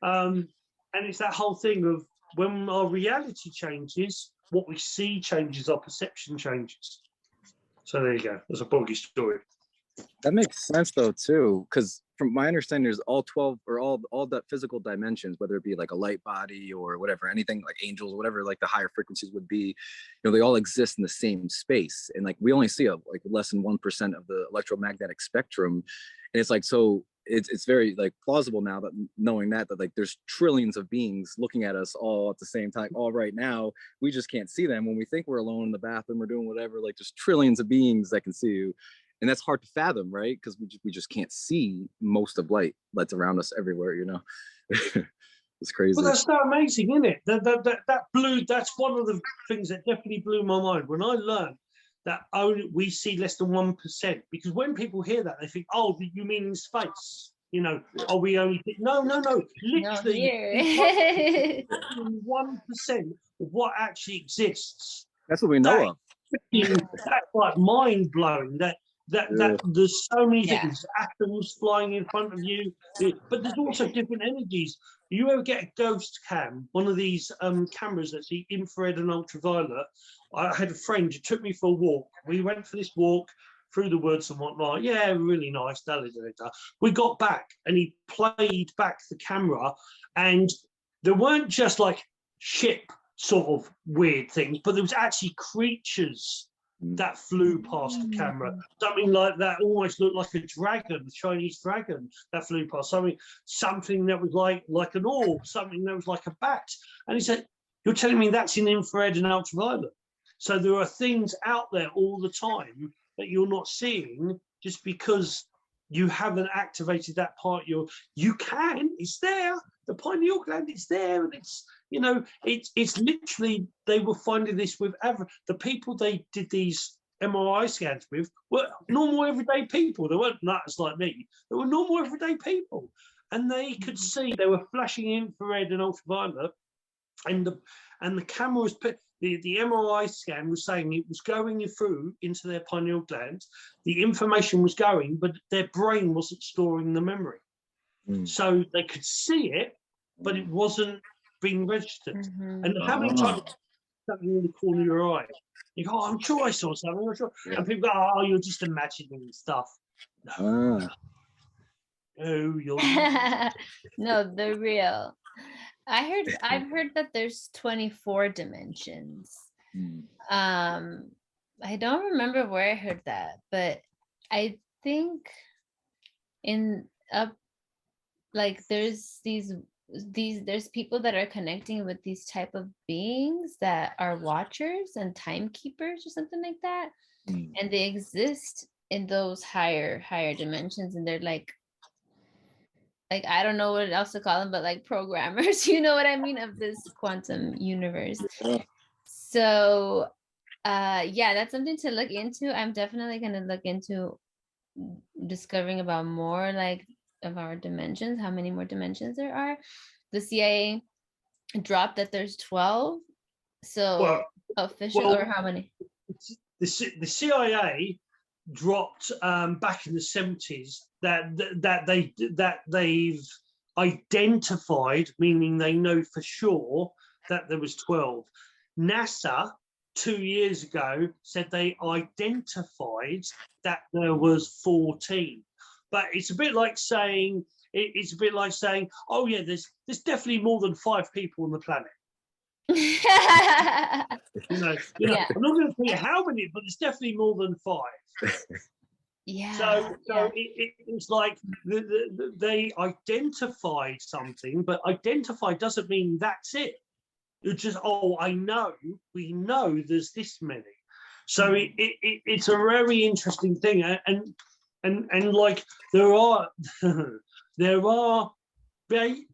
And it's that whole thing of, when our reality changes, what we see changes, our perception changes. So there you go. That's a Boggie story. That makes sense though too, because from my understanding, there's all 12 or all that physical dimensions, whether it be like a light body or whatever, anything like angels, whatever like the higher frequencies would be, they all exist in the same space. And like we only see like less than 1% of the electromagnetic spectrum. And it's like, so it's very like plausible now that knowing that like there's trillions of beings looking at us all at the same time, all right now. We just can't see them. When we think we're alone in the bathroom or doing whatever, like there's trillions of beings that can see you. And that's hard to fathom, right? Because we just can't see most of light that's around us everywhere, It's crazy. Well, that's so amazing, isn't it? That's one of the things that definitely blew my mind when I learned that only we see less than 1%. Because when people hear that, they think, oh, you mean in space? Are we only no, literally 1% of what actually exists. That's what we know of. That's like mind blowing. That there's so many things, atoms flying in front of you, but there's also different energies. You ever get a ghost cam, one of these cameras that's the infrared and ultraviolet? I had a friend who took me for a walk. We went for this walk through the woods and whatnot. Yeah, really nice. We got back and he played back the camera, and there weren't just like ship sort of weird things, but there was actually creatures that flew past the camera. Something like that almost looked like a dragon, a Chinese dragon that flew past. Something that was like an orb, something that was like a bat. And he said, you're telling me that's in infrared and ultraviolet? So there are things out there all the time that you're not seeing just because you haven't activated that part. It's there. The pineal gland, it's there, and it's literally, they were finding this with the people they did these MRI scans with were normal everyday people. They weren't nuts like me. They were normal everyday people, and they could see, they were flashing infrared and ultraviolet, and the camera was put. The MRI scan was saying it was going through into their pineal gland. The information was going, but their brain wasn't storing the memory. So they could see it, but it wasn't being registered. And how many times something in the corner of your eye? You go, oh, I'm sure I saw something. I'm sure. Yeah. And people go, oh, you're just imagining stuff. No. Oh, you're no, they're real. I've heard that there's 24 dimensions. I don't remember where I heard that, but I think there's there's people that are connecting with these type of beings that are watchers and timekeepers or something like that. And they exist in those higher dimensions, and they're like I don't know what else to call them, but like programmers, you know what I mean, of this quantum universe. So that's something to look into. I'm definitely going to look into discovering about more like of our dimensions, how many more dimensions there are. The CIA dropped that there's 12. So official, or how many? The CIA dropped back in the 70s that they've identified, meaning they know for sure that there was 12. NASA 2 years ago said they identified that there was 14. But it's a bit like saying oh yeah, there's definitely more than 5 people on the planet. Yeah. I'm not going to tell you how many, but it's definitely more than 5. So it's like they identified something, but identify doesn't mean that's it. It's just, we know there's this many. So it's a very interesting thing, and like there are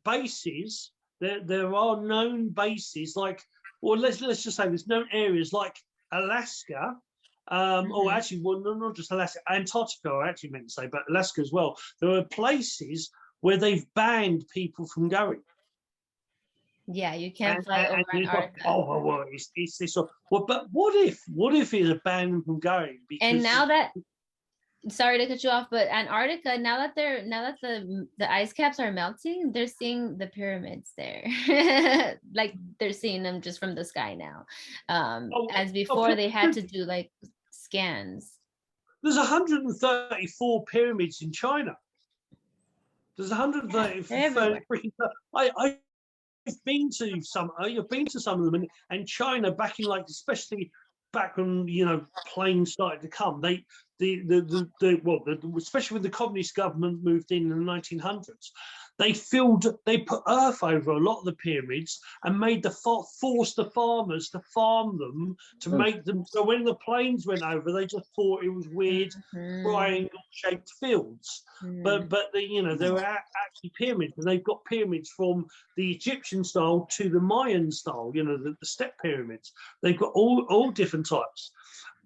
bases. There are known bases, like, well, let's just say there's known areas like Alaska, or actually, well, not just Alaska, Antarctica, I actually meant to say, but Alaska as well. There are places where they've banned people from going. Yeah, you can't fly over Antarctica. Well, it's this. Well, but what if it's a ban from going? Because and now that, sorry to cut you off, but Antarctica, now that the ice caps are melting, they're seeing the pyramids there. Like they're seeing them just from the sky now. As before they had to do like scans. There's 134 pyramids in China. There's 133. I've been to some. I've been to some of them, and China back in, like, especially back when, you know, planes started to come. Especially when the communist government moved in the 1900s, they put earth over a lot of the pyramids and made forced the farmers to farm them to make them. So when the planes went over, they just thought it was weird, triangle-shaped fields. But you know, there were actually pyramids, and they've got pyramids from the Egyptian style to the Mayan style. You know, the step pyramids. They've got all different types.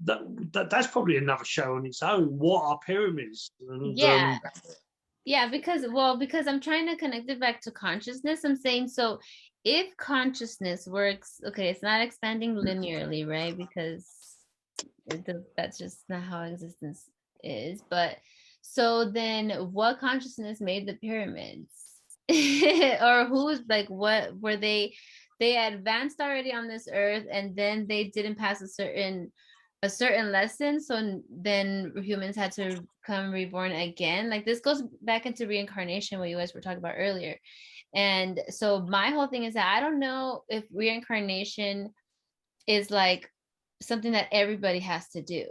That's probably another show on its own. What are pyramids? And, yeah, because I'm trying to connect it back to consciousness. I'm saying, so if consciousness works, okay, it's not expanding linearly, right? Because that's just not how existence is. But so then what consciousness made the pyramids? Or who's, like, what were they advanced already on this earth, and then they didn't pass a certain lesson, so then humans had to come reborn again? Like, this goes back into reincarnation, what you guys were talking about earlier. And so my whole thing is that I don't know if reincarnation is like something that everybody has to do,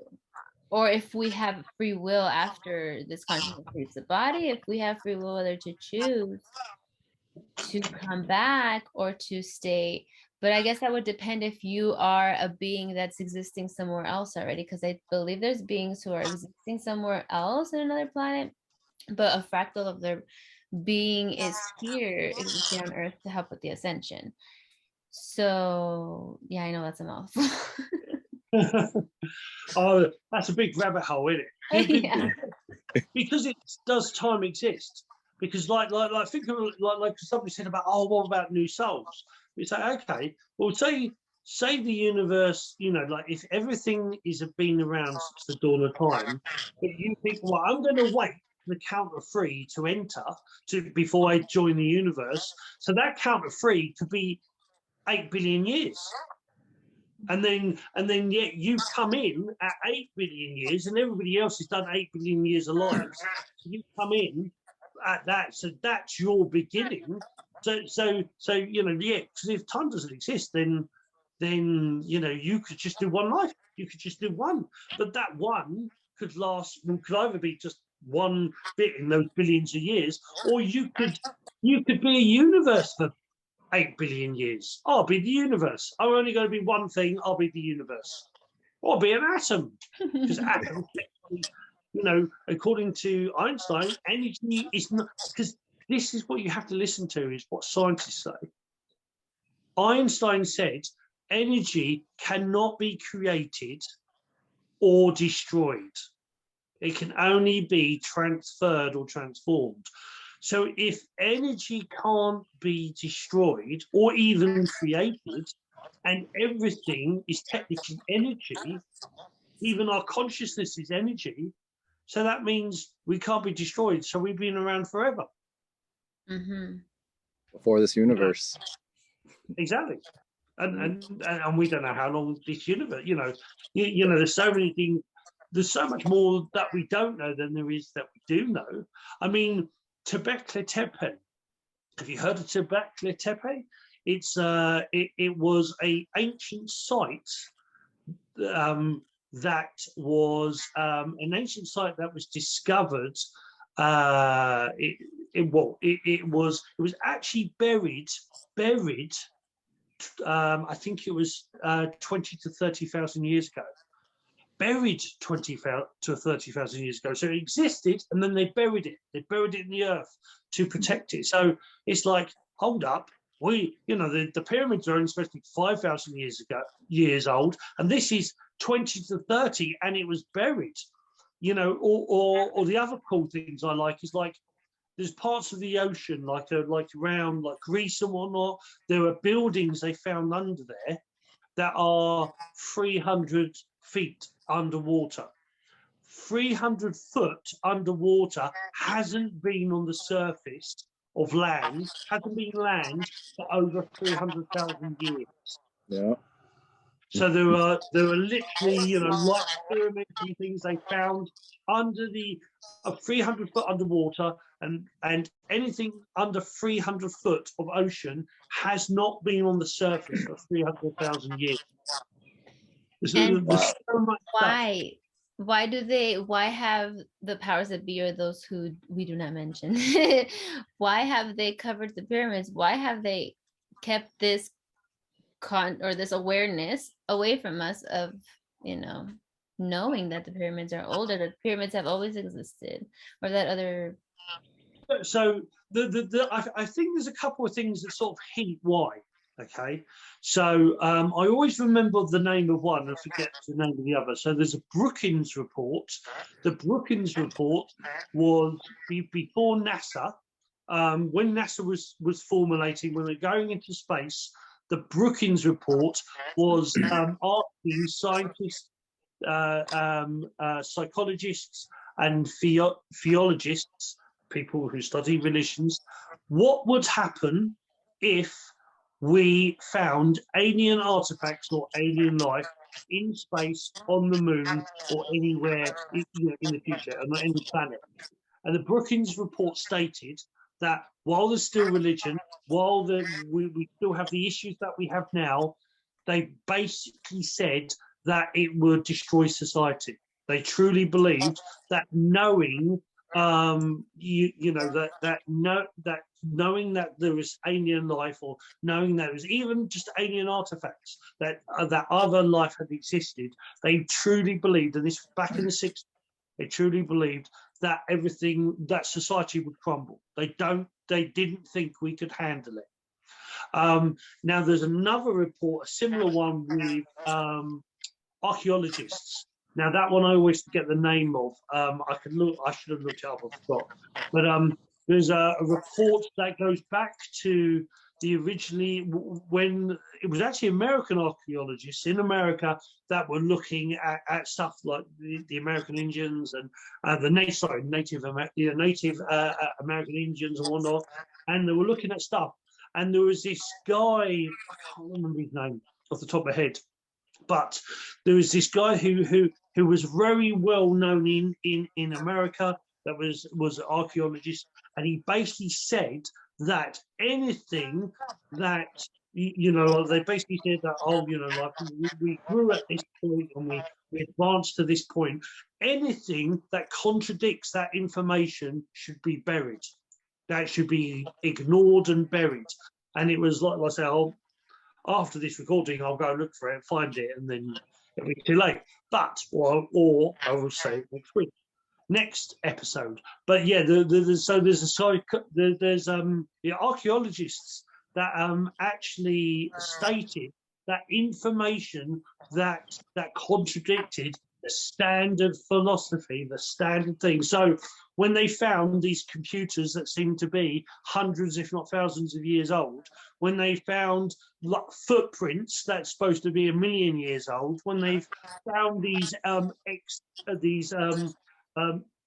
or if we have free will after this consciousness leaves the body, if we have free will whether to choose to come back or to stay. But I guess that would depend if you are a being that's existing somewhere else already, because I believe there's beings who are existing somewhere else in another planet, but a fractal of their being is here, existing on Earth to help with the ascension. So yeah, I know that's a mouthful. Oh, that's a big rabbit hole, isn't it? Yeah. Because does time exist? Because like think of like somebody said about, oh, what about new souls? We say, okay, well, say the universe, you know, like, if everything is been around since the dawn of time, but you think, well, I'm going to wait the count of 3 to enter before I join the universe. So that count of 3 could be 8 billion years. And then yet you've come in at 8 billion years, and everybody else has done 8 billion years of lives. So you come in at that, so that's your beginning. So you know, yeah, because if time doesn't exist, then you know, you could just do one life. You could just do one, but that one could either be just one bit in those billions of years, or you could be a universe for 8 billion years. I'll be the universe. I'm only going to be one thing. I'll be the universe. Or I'll be an atom. Because atoms, you know, according to Einstein, energy is not, because this is what you have to listen to, is what scientists say. Einstein said energy cannot be created or destroyed. It can only be transferred or transformed. So if energy can't be destroyed or even created, and everything is technically energy, even our consciousness is energy, so that means we can't be destroyed. So we've been around forever. Before this universe. Exactly. And we don't know how long this universe, you know, there's so many things, there's so much more that we don't know than there is that we do know. I mean, Göbekli Tepe. Have you heard of Göbekli Tepe? It was an ancient site that was an ancient site that was discovered. It was actually buried. I think it was 20 to 30,000 years ago. Buried 20 to 30,000 years ago. So it existed, and then they buried it. They buried it in the earth to protect it. So it's like, hold up, the pyramids are only supposed to be 5,000 years old, and this is 20 to 30, and it was buried. You know, or the other cool things I like is, like, there's parts of the ocean, like around like Greece and whatnot. There are buildings they found under there that are 300 feet underwater. 300 foot underwater hasn't been on the surface of land, hasn't been land for over 300,000 years. Yeah. So there are literally, you know, like pyramids and things they found under the 300 foot underwater, and anything under 300 foot of ocean has not been on the surface for 300,000 years. And There's so much stuff. Why have the powers that be, or those who we do not mention, why have they covered the pyramids? Why have they kept this this awareness away from us of, you know, knowing that the pyramids are older, that pyramids have always existed, or that other? So I think there's a couple of things that sort of hint why. Okay, so I always remember the name of one and forget the name of the other. So there's a Brookings report. The Brookings report was before NASA. When NASA was formulating, when they're going into space, the Brookings report was asking scientists, psychologists, and theologists, people who study religions, what would happen if we found alien artifacts or alien life in space, on the moon, or anywhere in the future, and not any planet. And the Brookings report stated that while there's still religion, while we still have the issues that we have now, they basically said that it would destroy society. They truly believed that knowing, that knowing that there is alien life, or knowing there is even just alien artifacts, that other life had existed, they truly believed, and this was back in the 60s, they truly believed that that society would crumble. They didn't think we could handle it. Now there's another report, a similar one, with archaeologists. Now that one I always forget the name of. I should have looked it up, I forgot. But there's a report that goes back to when it was actually American archaeologists in America that were looking at stuff like the American Indians and the Native American Indians and whatnot, and they were looking at stuff. And there was this guy, I can't remember his name off the top of my head, but there was this guy who was very well known in America, that was an archaeologist, and he basically said that anything that, they basically said that, like we grew at this point and we advanced to this point, anything that contradicts that information should be buried. That should be ignored and buried. And it was like I say, after this recording, I'll go look for it, find it, and then it'll be too late. But or I will say it next week, next episode. But yeah, there's the archaeologists that actually stated that information that contradicted the standard philosophy, the standard thing. So when they found these computers that seemed to be hundreds, if not thousands of years old, when they found like footprints that's supposed to be 1 million years old, when they found these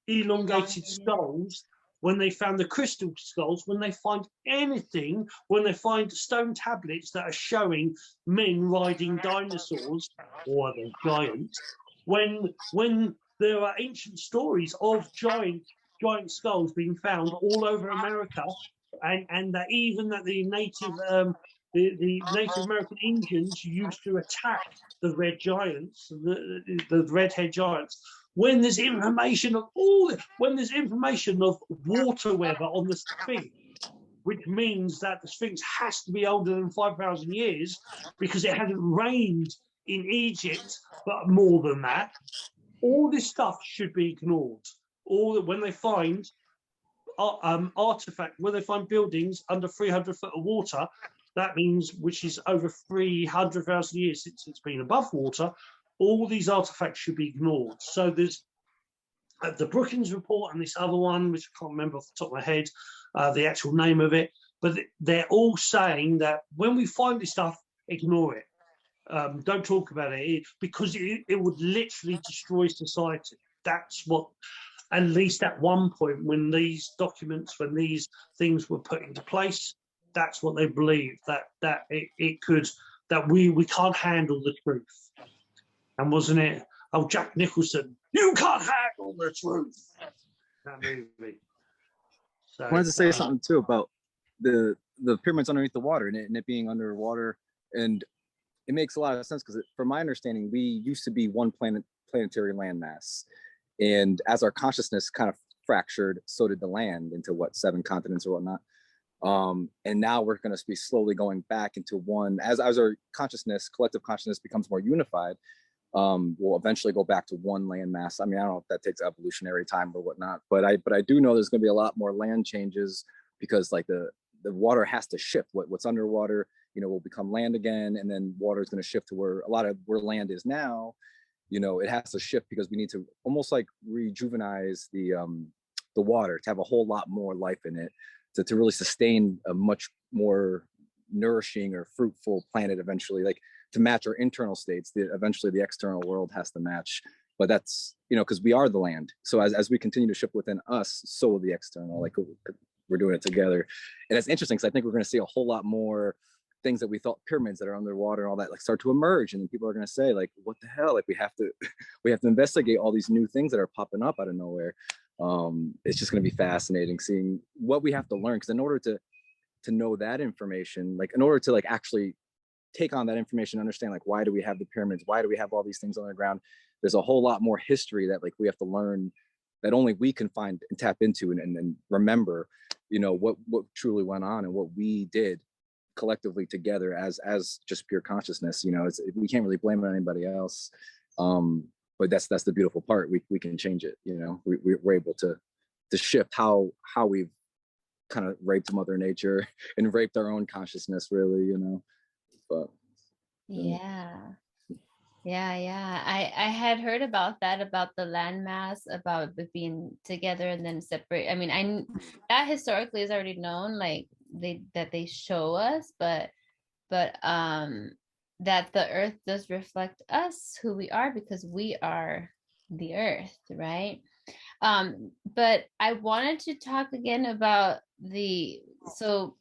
elongated skulls, when they found the crystal skulls, when they find anything, when they find stone tablets that are showing men riding dinosaurs or other giants, when there are ancient stories of giant skulls being found all over America, and that even that the Native American Indians used to attack the red giants, the redhead giants. When there's information of water weather on the Sphinx, which means that the Sphinx has to be older than 5,000 years because it hasn't rained in Egypt, but more than that, all this stuff should be ignored. When they find when they find buildings under 300 foot of water, that means, which is over 300,000 years since it's been above water, all these artifacts should be ignored. So there's the Brookings report and this other one, which I can't remember off the top of my head, the actual name of it, but they're all saying that when we find this stuff, ignore it. Don't talk about it, because it would literally destroy society. That's what, at least at one point, when these things were put into place, that's what they believed, that it could that we can't handle the truth. And wasn't it, oh, Jack Nicholson, you can't handle the truth. That movie. So, I wanted to say something too about the pyramids underneath the water and it being underwater, and it makes a lot of sense because from my understanding, we used to be one planetary landmass, and as our consciousness kind of fractured, so did the land into 7 continents or whatnot. And now we're going to be slowly going back into one as our collective consciousness becomes more unified. We'll eventually go back to one landmass. I mean, I don't know if that takes evolutionary time or whatnot, but I do know there's going to be a lot more land changes because like the water has to shift. What's underwater, will become land again, and then water is going to shift to where where land is now. It has to shift because we need to almost like rejuvenize the water to have a whole lot more life in it to really sustain a much more nourishing or fruitful planet eventually, like to match our internal states. Eventually the external world has to match, but that's because we are the land. So as we continue to shift within us, so will the external, like we're doing it together. And it's interesting because I think we're going to see a whole lot more things that we thought pyramids that are underwater and all that like start to emerge, and then people are going to say like, what the hell, like we have to investigate all these new things that are popping up out of nowhere. It's just going to be fascinating seeing what we have to learn, because in order to know that information, like in order to like actually take on that information, understand like why do we have the pyramids, why do we have all these things on the ground, there's a whole lot more history that like we have to learn that only we can find and tap into and remember what truly went on and what we did collectively together as just pure consciousness. We can't really blame it on anybody else, but that's the beautiful part. We can change it. We're able to shift how we've kind of raped Mother Nature and raped our own consciousness, really. But yeah. I had heard about that, about the landmass, about it being together and then separate. I mean, that historically is already known, like they show us, but that the earth does reflect us, who we are, because we are the earth, right? But I wanted to talk again about since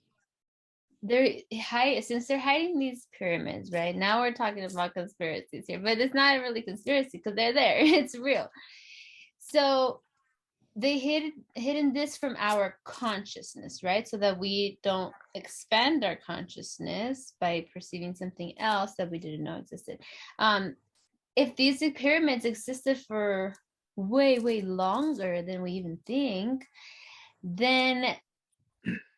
they're hiding these pyramids, right? Now we're talking about conspiracies here, but it's not really conspiracy because they're there. It's real. So they hidden this from our consciousness, right? So that we don't expand our consciousness by perceiving something else that we didn't know existed. If these pyramids existed for way, way longer than we even think, then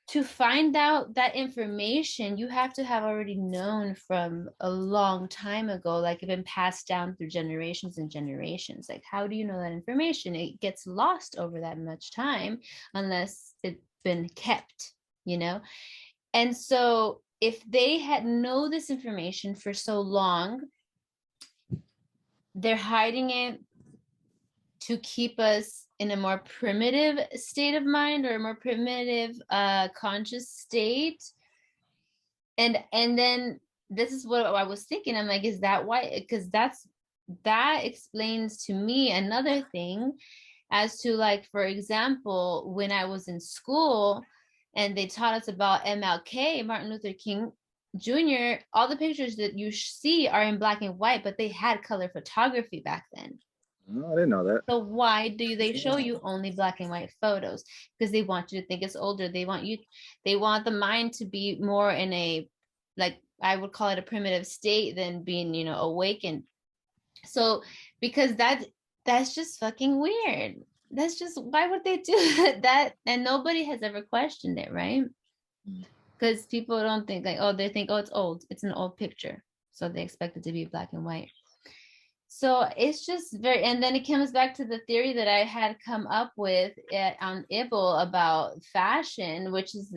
to find out that information, you have to have already known from a long time ago, like it's been passed down through generations and generations. Like, how do you know that information? It gets lost over that much time unless it's been kept, And so if they had know this information for so long, they're hiding it to keep us in a more primitive state of mind or a more primitive conscious state. And then this is what I was thinking. I'm like, is that why? Because that explains to me another thing as to, like, for example, when I was in school and they taught us about MLK, Martin Luther King Jr., all the pictures that you see are in black and white, but they had color photography back then. Oh, I didn't know that. So why do they show you only black and white photos? Because they want you to think it's older. They want the mind to be more in a, like, I would call it a primitive state than being, awakened. So because that's just fucking weird. That's just, why would they do that? And nobody has ever questioned it, right? Because people don't think they think, it's old. It's an old picture. So they expect it to be black and white. So it's just and then it comes back to the theory that I had come up with on Ibble about fashion, which is,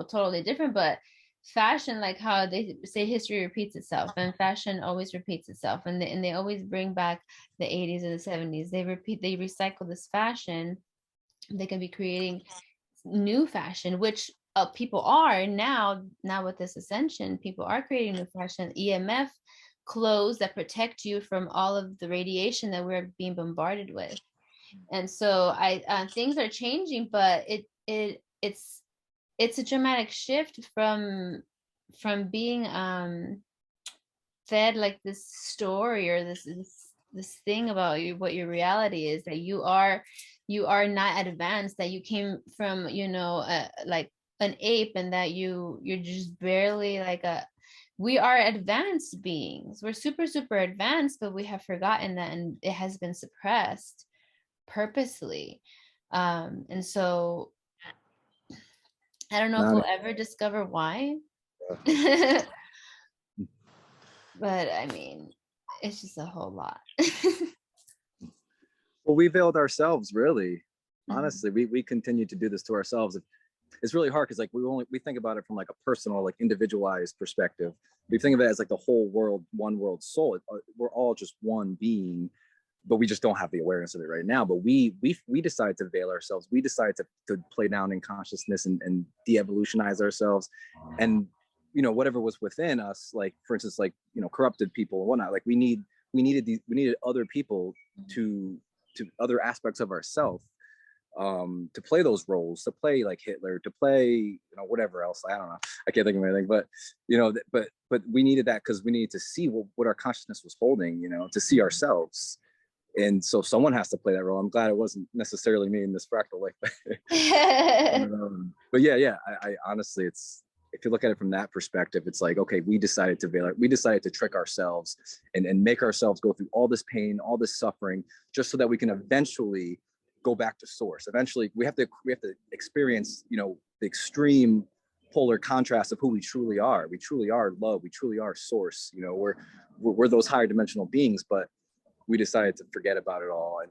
totally different, but fashion, like how they say history repeats itself, and fashion always repeats itself. And they always bring back the 80s and the 70s. They recycle this fashion. They can be creating new fashion, which people are now with this Ascension, people are creating new fashion, EMF clothes that protect you from all of the radiation that we're being bombarded with. And so things are changing, but it's a dramatic shift from being fed like this story or this thing about you, what your reality is, that you are not advanced, that you came from, you know, like an ape, and that you're just barely like we are advanced beings. We're super, super advanced, but we have forgotten that, and it has been suppressed purposely. And so I don't know if we'll ever discover why. But I mean, it's just a whole lot. Well, we veiled ourselves, really. Honestly, we continue to do this to ourselves. It's really hard because like we think about it from like a personal, like individualized perspective. We think of it as like the whole world, one world soul. We're all just one being, but we just don't have the awareness of it right now. But we decided to veil ourselves. We decided to play down in consciousness and de-evolutionize ourselves. And you know, whatever was within us, like for instance, like, you know, corrupted people and whatnot, like we needed other people to other aspects of ourselves to play those roles, to play like Hitler, to play, you know, whatever else. I don't know, I can't think of anything, but you know, but we needed that because we needed to see what our consciousness was holding, you know, to see ourselves. And so someone has to play that role. I'm glad it wasn't necessarily me in this fractal like but yeah, I honestly, it's, if you look at it from that perspective, it's like, okay, we decided to veil it. We decided to trick ourselves and make ourselves go through all this pain, all this suffering, just so that we can eventually go back to source. Eventually, we have to experience, you know, the extreme polar contrast of who we truly are. We truly are love. We truly are source. You know, we're those higher dimensional beings, but we decided to forget about it all. And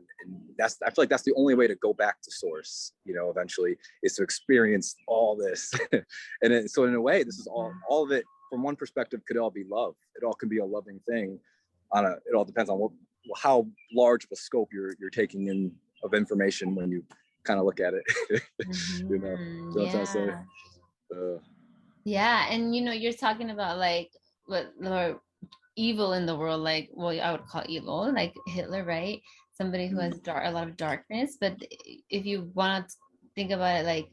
that's, I feel like that's the only way to go back to source, you know, eventually, is to experience all this. So in a way, this is all of it from one perspective could all be love. It all can be a loving thing it all depends on how large of a scope you're taking in of information when you kind of look at it. You know, what I'm trying to say. Yeah, and you know, you're talking about like what evil in the world, like, well, I would call evil like Hitler, right? Somebody who has a lot of darkness. But if you want to think about it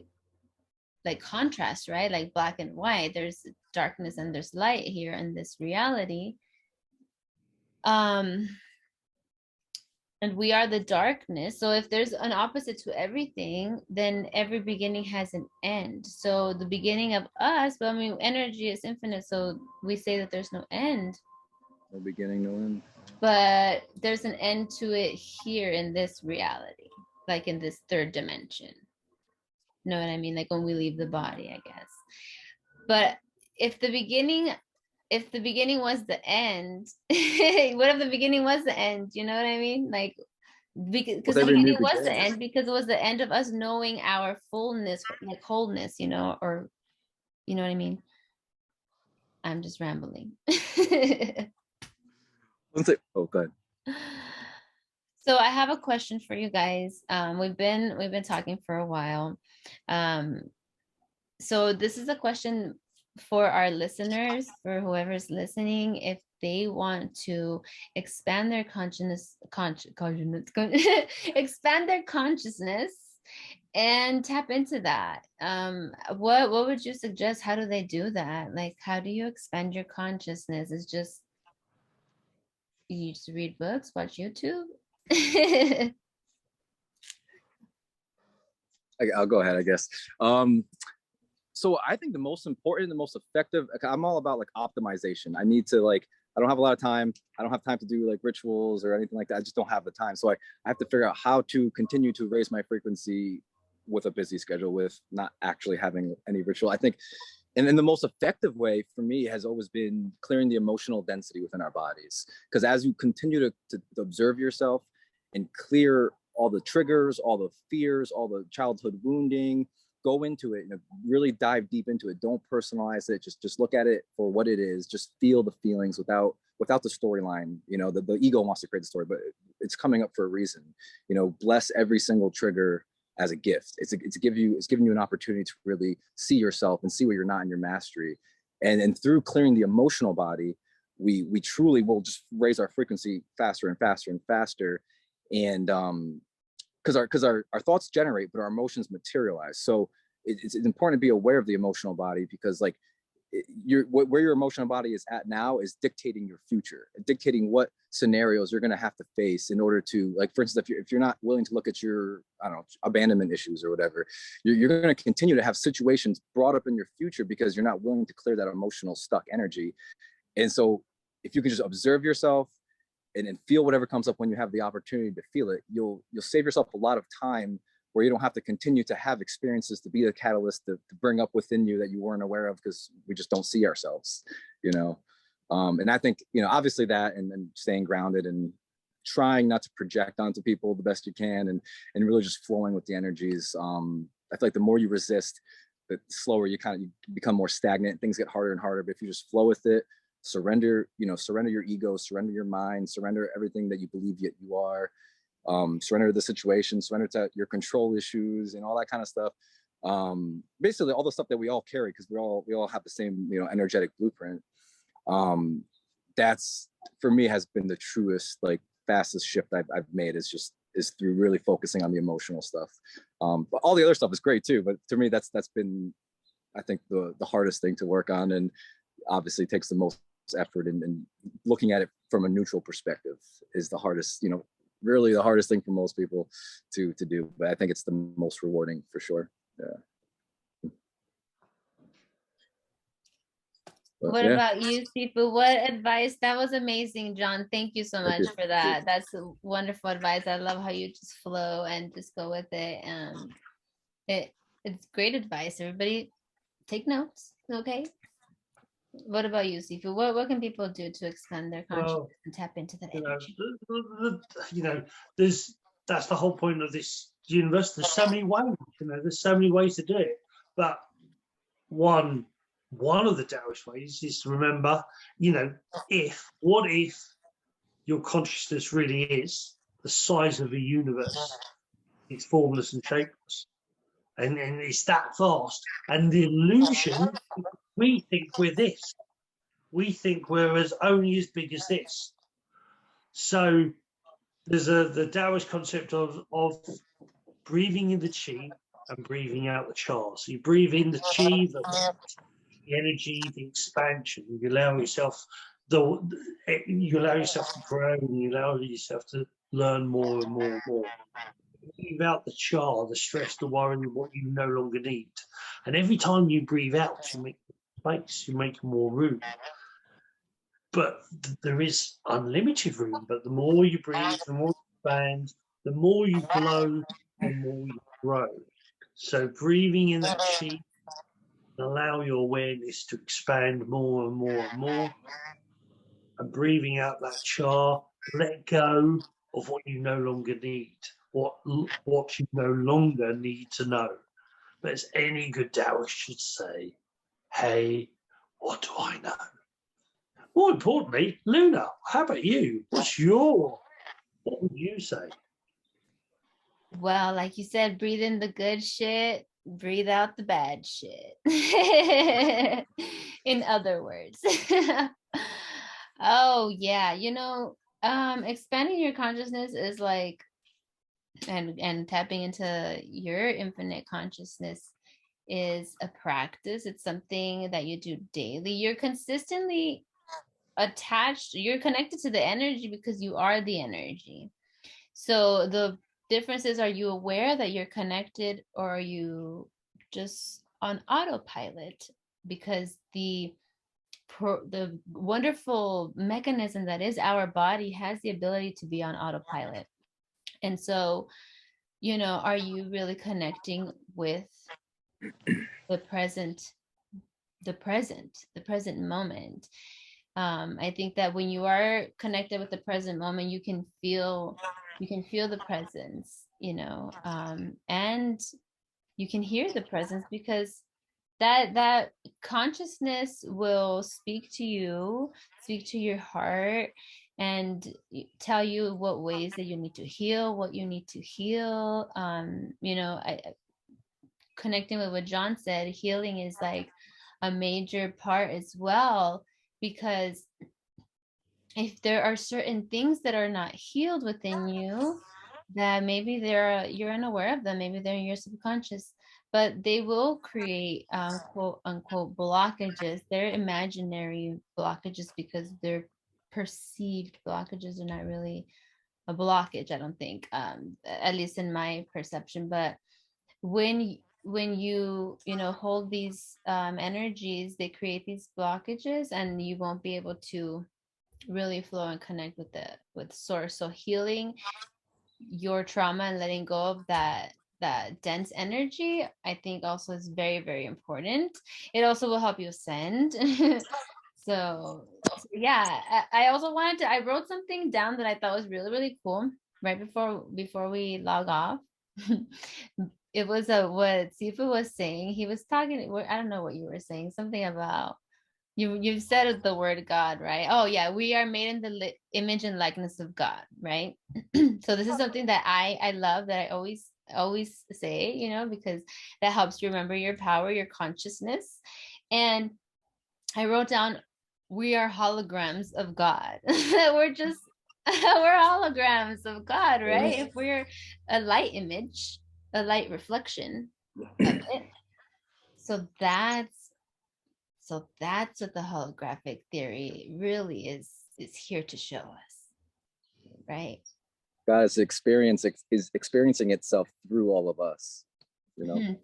like contrast, right? Like black and white, there's darkness and there's light here in this reality. And we are the darkness. So if there's an opposite to everything, then every beginning has an end. So the beginning of us, but I mean, energy is infinite. So we say that there's no end. No beginning, no end. But there's an end to it here in this reality, like in this third dimension. You know what I mean? Like when we leave the body, I guess. But if the beginning was the end, what if the beginning was the end? You know what I mean? Like, because the beginning was the end, because it was the end of us knowing our fullness, like wholeness, you know, or you know what I mean? I'm just rambling. Oh, good. So I have a question for you guys. We've been talking for a while. So this is a question for our listeners, for whoever's listening, if they want to expand their expand their consciousness and tap into that. What would you suggest? How do they do that? Like, how do you expand your consciousness? It's just you just read books, watch YouTube. I'll go ahead, I guess. So I think the most important, the most effective, I'm all about like optimization. I need to I don't have a lot of time. I don't have time to do like rituals or anything like that. I just don't have the time. So I have to figure out how to continue to raise my frequency with a busy schedule, with not actually having any ritual. I think, and then the most effective way for me has always been clearing the emotional density within our bodies. Because as you continue to observe yourself and clear all the triggers, all the fears, all the childhood wounding, go into it and really dive deep into it. Don't personalize it. Just look at it for what it is. Just feel the feelings without the storyline. You know, the ego wants to create the story, but it's coming up for a reason. You know, bless every single trigger as a gift. It's giving you an opportunity to really see yourself and see where you're not in your mastery. And through clearing the emotional body, we truly will just raise our frequency faster and faster and faster. And because our thoughts generate, but our emotions materialize. So it's important to be aware of the emotional body, because like where your emotional body is at now is dictating your future, dictating what scenarios you're going to have to face in order to, like, for instance, if you're not willing to look at your, I don't know, abandonment issues or whatever, you're going to continue to have situations brought up in your future because you're not willing to clear that emotional stuck energy. And so if you can just observe yourself and feel whatever comes up when you have the opportunity to feel it, you'll save yourself a lot of time where you don't have to continue to have experiences to be the catalyst to bring up within you that you weren't aware of because we just don't see ourselves, you know? And I think, you know, obviously that and staying grounded and trying not to project onto people the best you can and really just flowing with the energies. I feel like the more you resist, the slower you become more stagnant. Things get harder and harder. But if you just flow with it, surrender your ego, surrender your mind, surrender everything that you believe yet you are. Surrender to the situation, surrender to your control issues and all that kind of stuff. Basically all the stuff that we all carry because we all have the same, you know, energetic blueprint. That's, for me, has been the truest, like, fastest shift I've made is through really focusing on the emotional stuff. But all the other stuff is great too. But to me, that's been, I think, the hardest thing to work on, and obviously takes the most effort. And looking at it from a neutral perspective is the hardest, you know, really the hardest thing for most people to do. But I think it's the most rewarding for sure. Yeah. But what about you, Sifu? What advice? That was amazing, John. Thank you so much for that. That's wonderful advice. I love how you just flow and just go with it. It's great advice. Everybody take notes, okay? What about you, Sifu? What can people do to expand their consciousness and tap into that energy? That's the whole point of this universe. There's so many ways, there's so many ways to do it. But one of the Taoist ways is to remember, what if your consciousness really is the size of a universe? It's formless and shapeless. And it's that vast. And the illusion, we think we're this. We think we're only as big as this. So there's the Taoist concept of breathing in the chi and breathing out the cha. So you breathe in the chi, the energy, the expansion. You allow yourself to grow, and you allow yourself to learn more and more and more. Breathe out the cha, the stress, the worry, what you no longer need. And every time you breathe out, you make space, you make more room. But there is unlimited room. But the more you breathe, the more you expand, the more you blow, the more you grow. So breathing in that chi, allow your awareness to expand more and more and more. And breathing out that cha, let go of what you no longer need, what you no longer need to know. But as any good Taoist should say, hey, what do I know? More importantly, Luna, how about you? What would you say? Well, like you said, breathe in the good shit, breathe out the bad shit. In other words. Oh yeah, expanding your consciousness is like, and tapping into your infinite consciousness is a practice. It's something that you do daily. You're consistently attached, you're connected to the energy because you are the energy. So the difference is, are you aware that you're connected, or are you just on autopilot? Because the wonderful mechanism that is our body has the ability to be on autopilot. And so, are you really connecting with the present moment? I think that when you are connected with the present moment, you can feel the presence, and you can hear the presence, because that consciousness will speak to your heart, and tell you what ways that you need to heal, what you need to heal. Connecting with what John said, healing is like a major part as well, because if there are certain things that are not healed within you, that maybe you're unaware of them, maybe they're in your subconscious, but they will create quote unquote blockages. They're imaginary blockages because they're perceived blockages. They're not really a blockage, I don't think, at least in my perception. But when you hold these energies, they create these blockages, and you won't be able to really flow and connect with source. So healing your trauma and letting go of that dense energy, I think also is very, very important. It also will help you ascend. So yeah, I also wanted to, I wrote something down that I thought was really, really cool right before we log off. It was what Sifu was saying. He was talking, I don't know what you were saying, something about you said the word God, right? Oh yeah, we are made in the image and likeness of God, right? So this is something that I love, that I always say, because that helps you remember your power, your consciousness. And I wrote down, we are holograms of God. we're holograms of God, right? If we're a light image, a light reflection of it. So that's what the holographic theory really is here to show us, right? God is experiencing itself through all of us,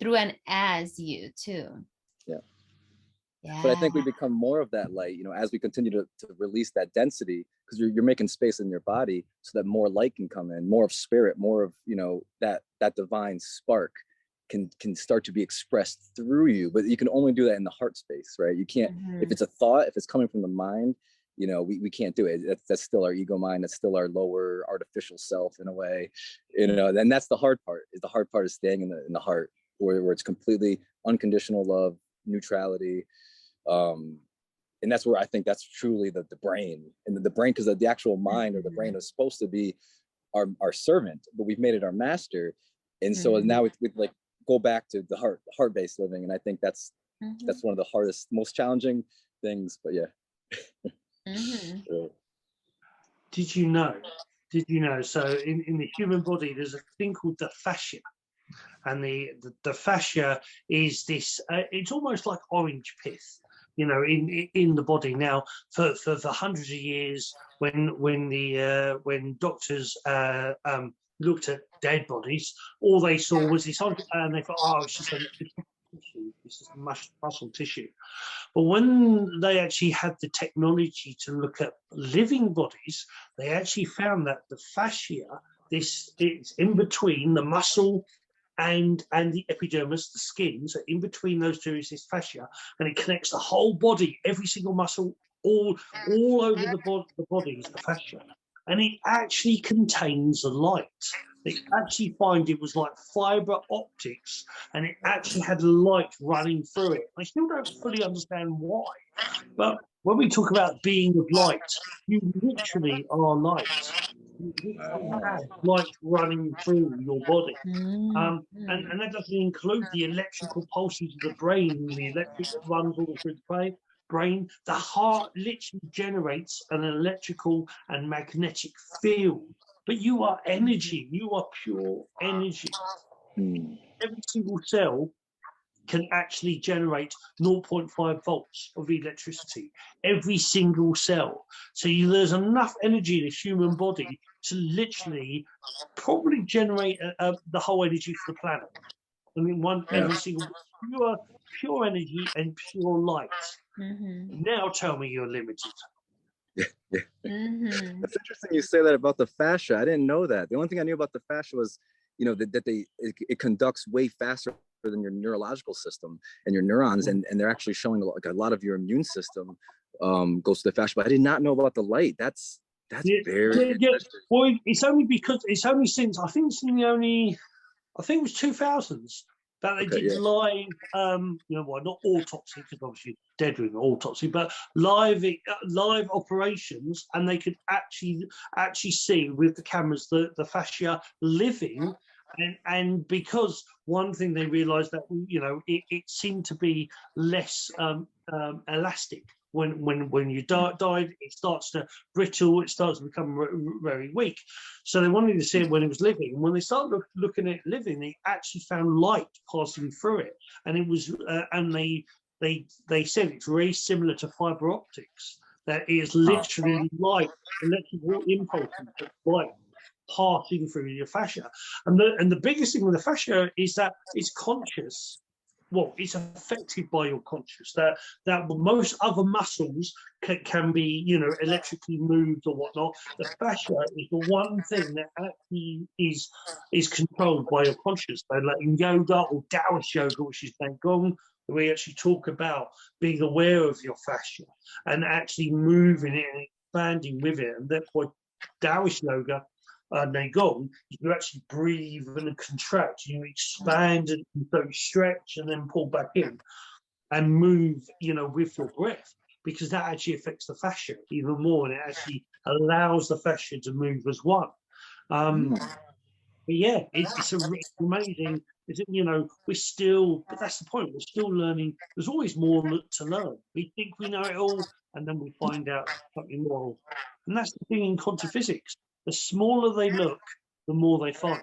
through and as you too. Yeah. But I think we become more of that light, as we continue to release that density, because you're making space in your body so that more light can come in, more of spirit, more of, that divine spark can start to be expressed through you. But you can only do that in the heart space, right? You can't, if it's a thought, if it's coming from the mind, we can't do it. That's still our ego mind. That's still our lower artificial self in a way, and that's the hard part. The hard part is staying in the heart, where it's completely unconditional love, neutrality. And that's where I think that's truly the brain, and the brain, because the actual mind or the brain is supposed to be our servant, but we've made it our master. And so now we like go back to the heart-based living. And I think that's one of the hardest, most challenging things, but yeah. Did you know? So in the human body, there's a thing called the fascia. And the fascia is this, it's almost like orange pith, in the body. Now, for hundreds of years, when doctors looked at dead bodies, all they saw was this, and they thought, oh, it's just a tissue, it's just muscle tissue. But when they actually had the technology to look at living bodies, they actually found that the fascia, it's in between the muscle and the epidermis, the skin. So in between those two is this fascia, and it connects the whole body, every single muscle, all over the body is the fascia. And it actually contains light. They actually find it was like fiber optics, and it actually had light running through it. I still don't fully understand why, but when we talk about being of light, you literally are light. You have light running through your body. And that doesn't include the electrical pulses of the brain, the electric that runs all through the brain. The heart literally generates an electrical and magnetic field. But you are energy. You are pure energy. Every single cell can actually generate 0.5 volts of electricity. Every single cell. So there's enough energy in the human body to literally probably generate the whole energy for the planet. I mean, every single pure energy and pure light. Now tell me you're limited. That's interesting you say that about the fascia. I didn't know that. The only thing I knew about the fascia was, that it conducts way faster than your neurological system and your neurons, and they're actually showing a lot of your immune system goes to the fascia. But I did not know about the light. That's very Well, it's only since I think it was 2000s that they did live, not autopsy, because obviously dead with autopsy, but live operations, and they could actually see with the cameras the fascia living. And because one thing they realized that it seemed to be less elastic when you died, it starts to brittle, it starts to become very weak. So they wanted to see it when it was living. And when they started looking at it living, they actually found light passing through it, and it was and they said it's very similar to fiber optics. That is literally light, electrical impulses, light passing through your fascia. And the biggest thing with the fascia is that it's conscious. Well, it's affected by your conscious. That most other muscles can be, you know, electrically moved or whatnot. The fascia is the one thing that actually is controlled by your conscious. So like in yoga or Taoist yoga, which is Qigong, we actually talk about being aware of your fascia and actually moving it and expanding with it. And that's why Taoist yoga, Qigong, you actually breathe and contract. You expand and so stretch and then pull back in and move, you know, with your breath, because that actually affects the fascia even more, and it actually allows the fascia to move as one. But yeah, it's amazing. You know, we're still, but that's the point. We're still learning. There's always more to learn. We think we know it all, and then we find out something more. And that's the thing in quantum physics. The smaller they look, the more they find.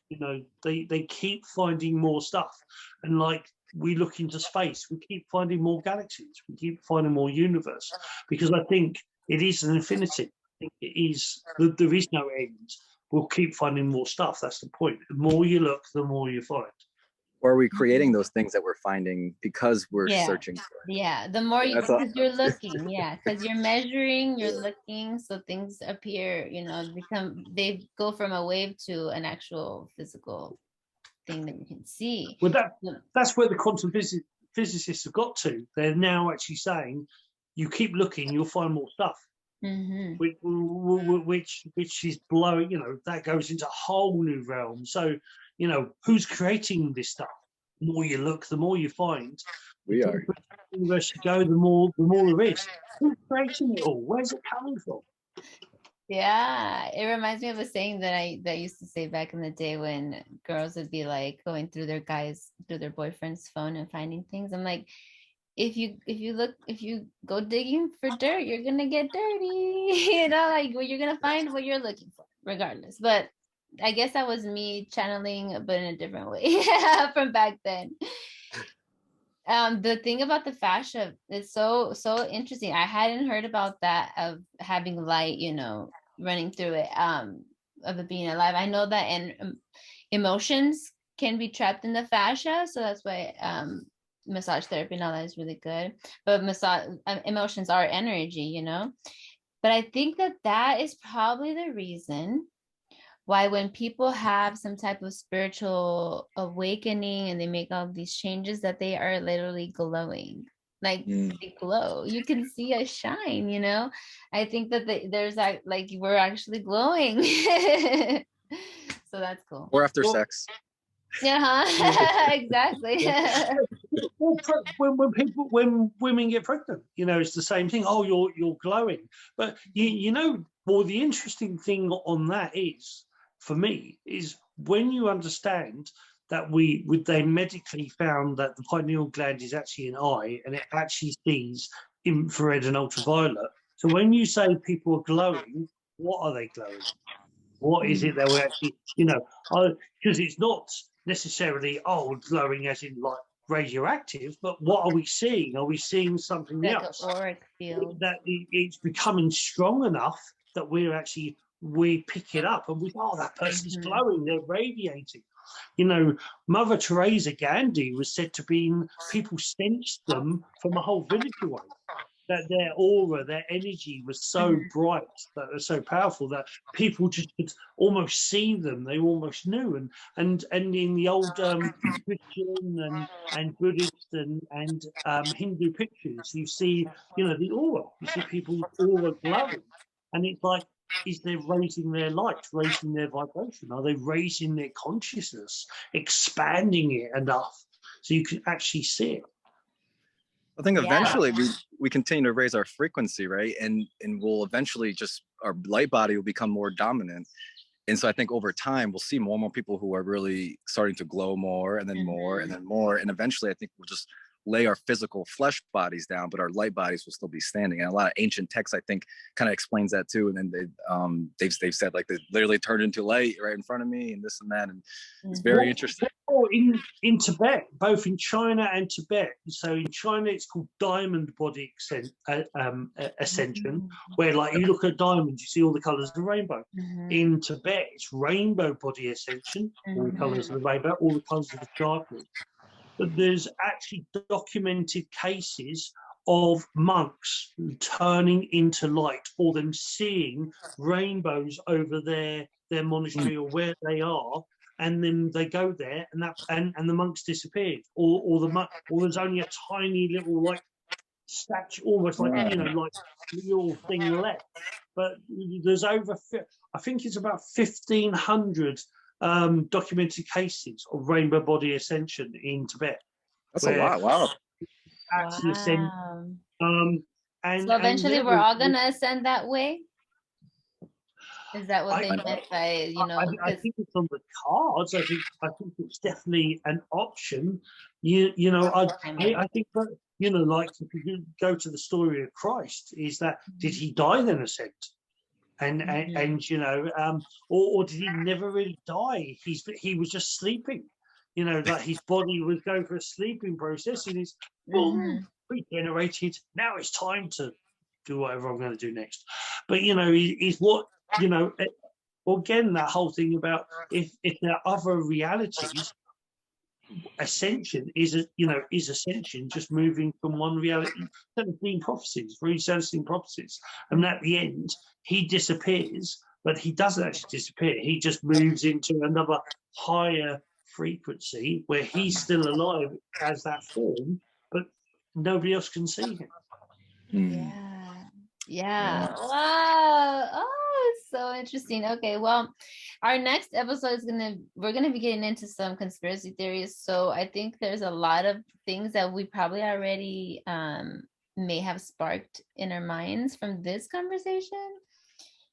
You know, they keep finding more stuff. And like we look into space, we keep finding more galaxies. We keep finding more universe, because I think it is an infinity. I think it is. There is no end. We'll keep finding more stuff. That's the point. The more you look, the more you find. Or are we creating those things that we're finding because we're searching for it? Yeah, the more you, because you're looking, because you're measuring, you're looking, so things appear, you know, they go from a wave to an actual physical thing that you can see. Well, that's where the quantum physicists have got to. They're now actually saying, you keep looking, you'll find more stuff. Which is blowing, you know, that goes into a whole new realm. So, you know, who's creating this stuff? The more you look, the more you find. We are. The universe you go, the more there is. Who's creating it all? Where's it coming from? Yeah, it reminds me of a saying that I used to say back in the day when girls would be like going through their boyfriend's phone and finding things. I'm like, if you go digging for dirt, you're gonna get dirty. You know, like you're gonna find what you're looking for, regardless. But I guess that was me channeling, but in a different way from back then. The thing about the fascia is so interesting. I hadn't heard about that, of having light, you know, running through it, of it being alive. I know that, and emotions can be trapped in the fascia, so that's why massage therapy and all that is really good. But emotions are energy, you know. But I think that is probably the reason why when people have some type of spiritual awakening and they make all these changes, that they are literally glowing. Like they glow. You can see a shine, you know. I think that there's that, like, we're actually glowing. So that's cool. Or after sex. Yeah, exactly. when women get pregnant, you know, it's the same thing. Oh, you're glowing. But you know, well, the interesting thing on that is, for me, is when you understand that they medically found that the pineal gland is actually an eye, and it actually sees infrared and ultraviolet. So when you say people are glowing, what are they glowing? What is it that we're actually, you know, because it's not necessarily glowing as in like radioactive, but what are we seeing? Are we seeing something like else? An auric field. That it's becoming strong enough that we pick it up and we that person's glowing, they're radiating. You know, Mother Teresa Gandhi was said to be, people sensed them from a whole village away. That their aura, their energy was so bright, that was so powerful, that people just could almost see them. They almost knew. And in the old Christian and Buddhist and Hindu pictures, you see, you know, the aura. You see people's aura glowing, and it's like, is they raising their light, raising their vibration? Are they raising their consciousness, expanding it enough so you can actually see it? I think eventually we continue to raise our frequency, right? And we'll eventually our light body will become more dominant. And so I think over time, we'll see more and more people who are really starting to glow more, and then more, and then more. And eventually I think lay our physical flesh bodies down, but our light bodies will still be standing. And a lot of ancient texts, I think, kind of explains that too. And then they've said like they literally turned into light right in front of me, and this and that, and it's very interesting. In Tibet, both in China and Tibet. So in China, it's called diamond body ascension, where like you look at diamonds, you see all the colors of the rainbow. In Tibet, it's rainbow body ascension, all the colors of the rainbow, all the colors of the darkness. But there's actually documented cases of monks turning into light, or them seeing rainbows over their monastery or where they are, and then they go there, and the monks disappeared, or there's only a tiny little like statue, almost like like little thing left. But there's I think it's about 1,500 documented cases of rainbow body ascension in Tibet. That's a lot. Wow. Actually ascend. And so eventually we're all gonna ascend that way. Is that what they meant by, I think it's on the cards. I think it's definitely an option. I think that, like if you go to the story of Christ, is that did he die then ascend? And or did he never really die? He was just sleeping. That his body was going for a sleeping process, and he's regenerated. Now it's time to do whatever I'm going to do next. But is what again, that whole thing about if there are other realities, ascension is ascension, just moving from one reality. 17 prophecies, read 17 prophecies, and at the end he disappears, but he doesn't actually disappear. He just moves into another higher frequency where he's still alive as that form, but nobody else can see him. Yeah. Wow. Oh, it's so interesting. Okay, well, our next episode we're gonna be getting into some conspiracy theories. So I think there's a lot of things that we probably already may have sparked in our minds from this conversation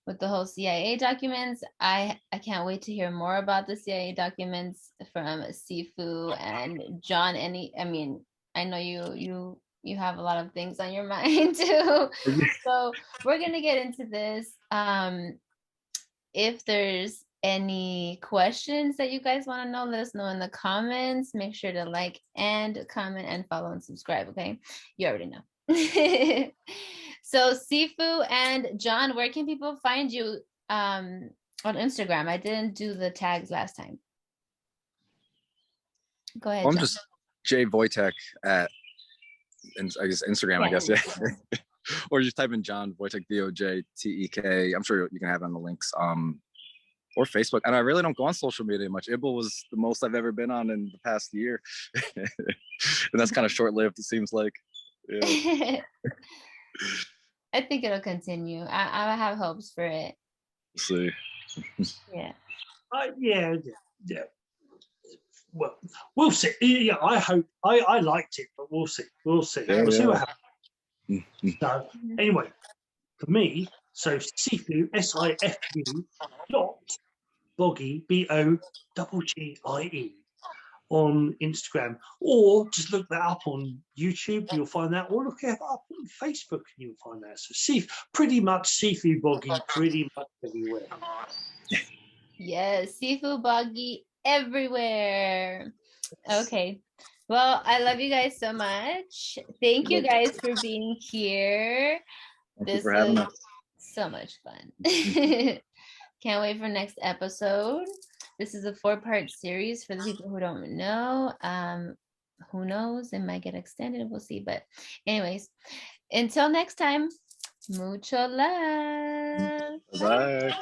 with the whole CIA documents. I can't wait to hear more about the CIA documents from Sifu and John. I know you have a lot of things on your mind too. So we're going to get into this. If there's any questions that you guys want to know, let us know in the comments. Make sure to like and comment and follow and subscribe. Okay. You already know. So Sifu and John, where can people find you on Instagram? I didn't do the tags last time. Go ahead. I'm just Jay Wojtek at Instagram, I guess. Yeah. Or just type in John Wojtek, Wojtek. I'm sure you can have it on the links. Or Facebook. And I really don't go on social media much. Ibble was the most I've ever been on in the past year. And that's kind of short-lived, it seems like. Yeah. I think it'll continue. I have hopes for it. We'll see. Yeah. Yeah. Well, we'll see. Yeah, I hope. I liked it, but we'll see. We'll see. We'll see what happens. So anyway, for me, so Sifu SIFU Boggie BOGGIE on Instagram, or just look that up on YouTube. You'll find that, or look it up on Facebook and you'll find that. So pretty much Sifu Boggie, pretty much everywhere. Yes, Sifu Boggie everywhere. Okay. Well, I love you guys so much. Thank you guys for being here. Thank you for having us. So much fun. Can't wait for next episode. This is a 4-part series for the people who don't know. Who knows? It might get extended. We'll see. But anyways, until next time, mucho love. Bye.